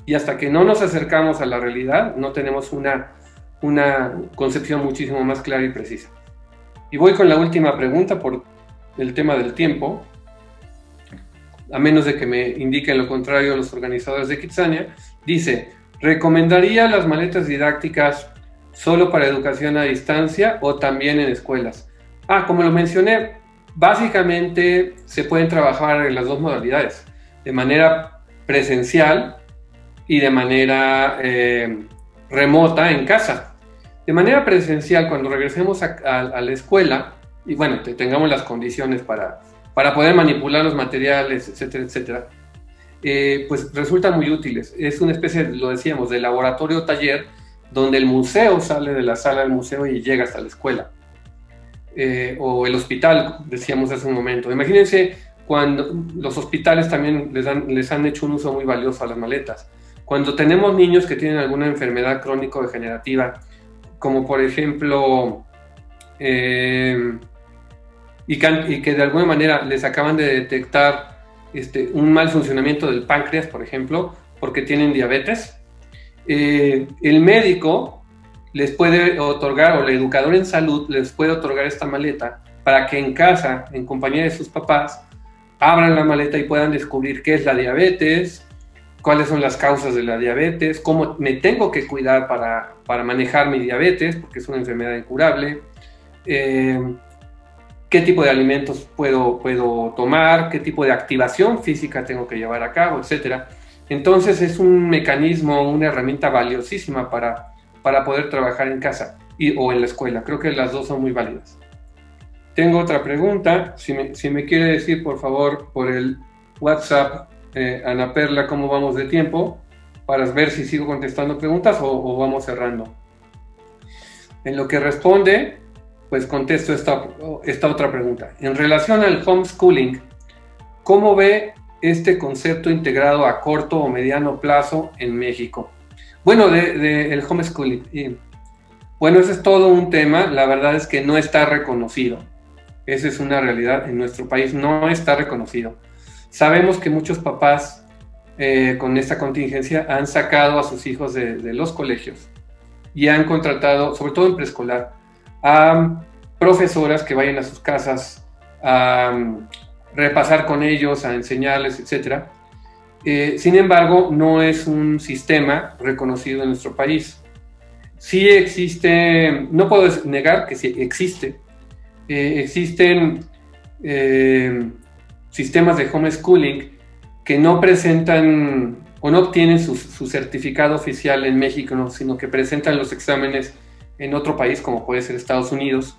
S3: y hasta que no nos acercamos a la realidad no tenemos una concepción muchísimo más clara y precisa. Y voy con la última pregunta por el tema del tiempo, a menos de que me indiquen lo contrario los organizadores de Kitsania. Dice, ¿Recomendaría las maletas didácticas solo para educación a distancia o también en escuelas? Como lo mencioné, básicamente se pueden trabajar en las dos modalidades, de manera presencial y de manera remota en casa. De manera presencial, cuando regresemos a la escuela, y bueno, tengamos las condiciones para poder manipular los materiales, etcétera, etcétera, pues resultan muy útiles. Es una especie, lo decíamos, de laboratorio taller, donde el museo sale de la sala del museo y llega hasta la escuela. O el hospital, decíamos hace un momento. Imagínense cuando los hospitales también les han hecho un uso muy valioso a las maletas. Cuando tenemos niños que tienen alguna enfermedad crónico-degenerativa, como por ejemplo, y que de alguna manera les acaban de detectar un mal funcionamiento del páncreas, por ejemplo, porque tienen diabetes, el médico les puede otorgar, o el educador en salud les puede otorgar esta maleta para que en casa, en compañía de sus papás, abran la maleta y puedan descubrir qué es la diabetes, cuáles son las causas de la diabetes, cómo me tengo que cuidar para manejar mi diabetes, porque es una enfermedad incurable, qué tipo de alimentos puedo tomar, qué tipo de activación física tengo que llevar a cabo, etc. Entonces es un mecanismo, una herramienta valiosísima para poder trabajar en casa o en la escuela. Creo que las dos son muy válidas. Tengo otra pregunta, si me quiere decir por favor por el WhatsApp, Ana Perla, cómo vamos de tiempo, para ver si sigo contestando preguntas o vamos cerrando. En lo que responde, pues contesto esta otra pregunta. En relación al homeschooling, ¿cómo ve este concepto integrado a corto o mediano plazo en México? Bueno, el homeschooling. Bueno, ese es todo un tema. La verdad es que no está reconocido. Esa es una realidad. En nuestro país no está reconocido. Sabemos que muchos papás con esta contingencia han sacado a sus hijos de los colegios y han contratado, sobre todo en preescolar, a profesoras que vayan a sus casas a repasar con ellos, a enseñarles, etc. Sin embargo, no es un sistema reconocido en nuestro país. Sí existe, no puedo negar que sí existe. Existen sistemas de homeschooling que no presentan o no obtienen su certificado oficial en México, ¿no? Sino que presentan los exámenes en otro país, como puede ser Estados Unidos,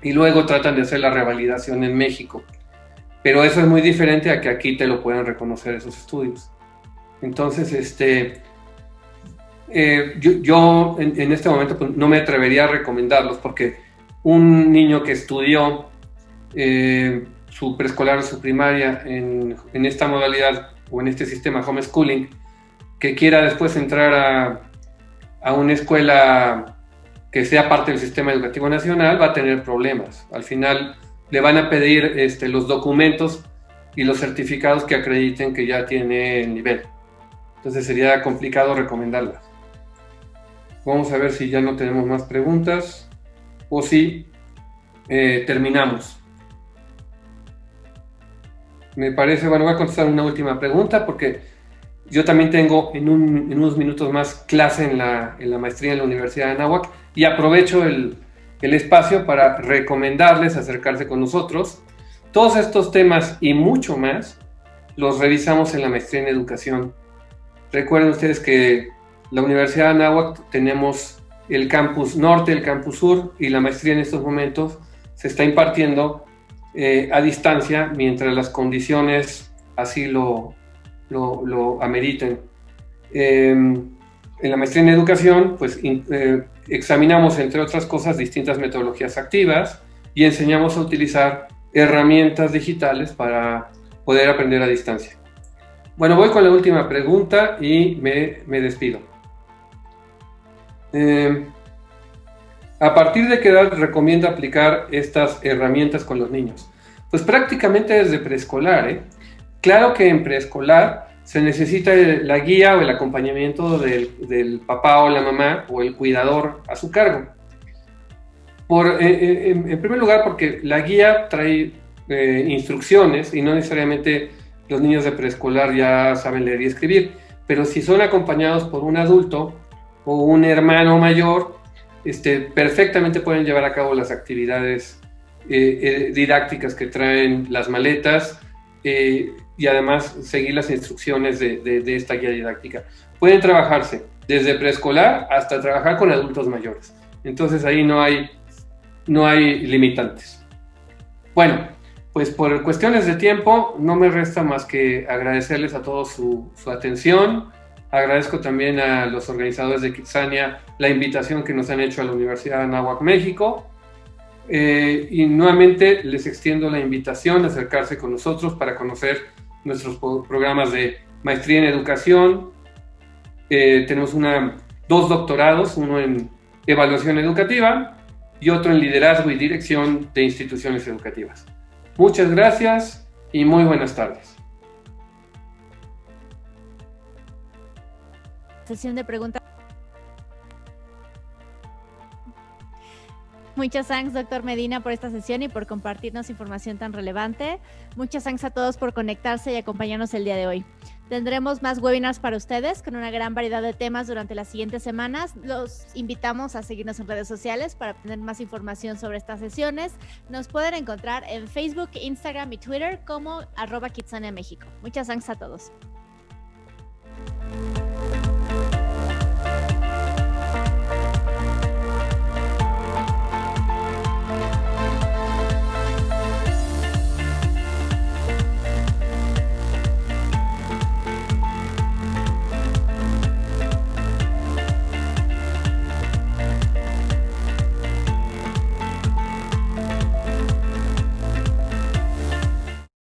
S3: y luego tratan de hacer la revalidación en México. Pero eso es muy diferente a que aquí te lo puedan reconocer esos estudios. Entonces, yo en este momento pues, no me atrevería a recomendarlos porque un niño que estudió su preescolar o su primaria en esta modalidad o en este sistema homeschooling, que quiera después entrar a una escuela que sea parte del sistema educativo nacional, va a tener problemas. Al final le van a pedir los documentos y los certificados que acrediten que ya tiene el nivel. Entonces sería complicado recomendarlas. Vamos a ver si ya no tenemos más preguntas o si terminamos. Me parece, bueno, voy a contestar una última pregunta porque yo también tengo en unos minutos más clase en la maestría en la Universidad de Anáhuac y aprovecho el espacio para recomendarles acercarse con nosotros. Todos estos temas y mucho más los revisamos en la maestría en educación. Recuerden ustedes que la Universidad de Anáhuac tenemos el campus norte, el campus sur y la maestría en estos momentos se está impartiendo a distancia mientras las condiciones así lo ameriten. En la maestría en educación, pues examinamos, entre otras cosas, distintas metodologías activas y enseñamos a utilizar herramientas digitales para poder aprender a distancia. Bueno, voy con la última pregunta y me despido. ¿A partir de qué edad recomienda aplicar estas herramientas con los niños? Pues prácticamente desde preescolar, Claro que en preescolar se necesita la guía o el acompañamiento del papá o la mamá o el cuidador a su cargo. En primer lugar, porque la guía trae instrucciones y no necesariamente los niños de preescolar ya saben leer y escribir. pero si son acompañados por un adulto o un hermano mayor, perfectamente pueden llevar a cabo las actividades didácticas que traen las maletas y además seguir las instrucciones de esta guía didáctica. Pueden trabajarse desde preescolar hasta trabajar con adultos mayores. Entonces ahí no hay limitantes. Bueno, pues por cuestiones de tiempo no me resta más que agradecerles a todos su atención. Agradezco también a los organizadores de Kitsania la invitación que nos han hecho a la Universidad de Anáhuac, México. Y nuevamente les extiendo la invitación a acercarse con nosotros para conocer nuestros programas de maestría en educación. Tenemos dos doctorados, uno en evaluación educativa y otro en liderazgo y dirección de instituciones educativas. Muchas gracias y muy buenas tardes.
S1: Sesión de preguntas. Muchas thanks, doctor Medina, por esta sesión y por compartirnos información tan relevante. Muchas thanks a todos por conectarse y acompañarnos el día de hoy. Tendremos más webinars para ustedes con una gran variedad de temas durante las siguientes semanas. Los invitamos a seguirnos en redes sociales para obtener más información sobre estas sesiones. Nos pueden encontrar en Facebook, Instagram y Twitter como @Kitsania México. Muchas thanks a todos.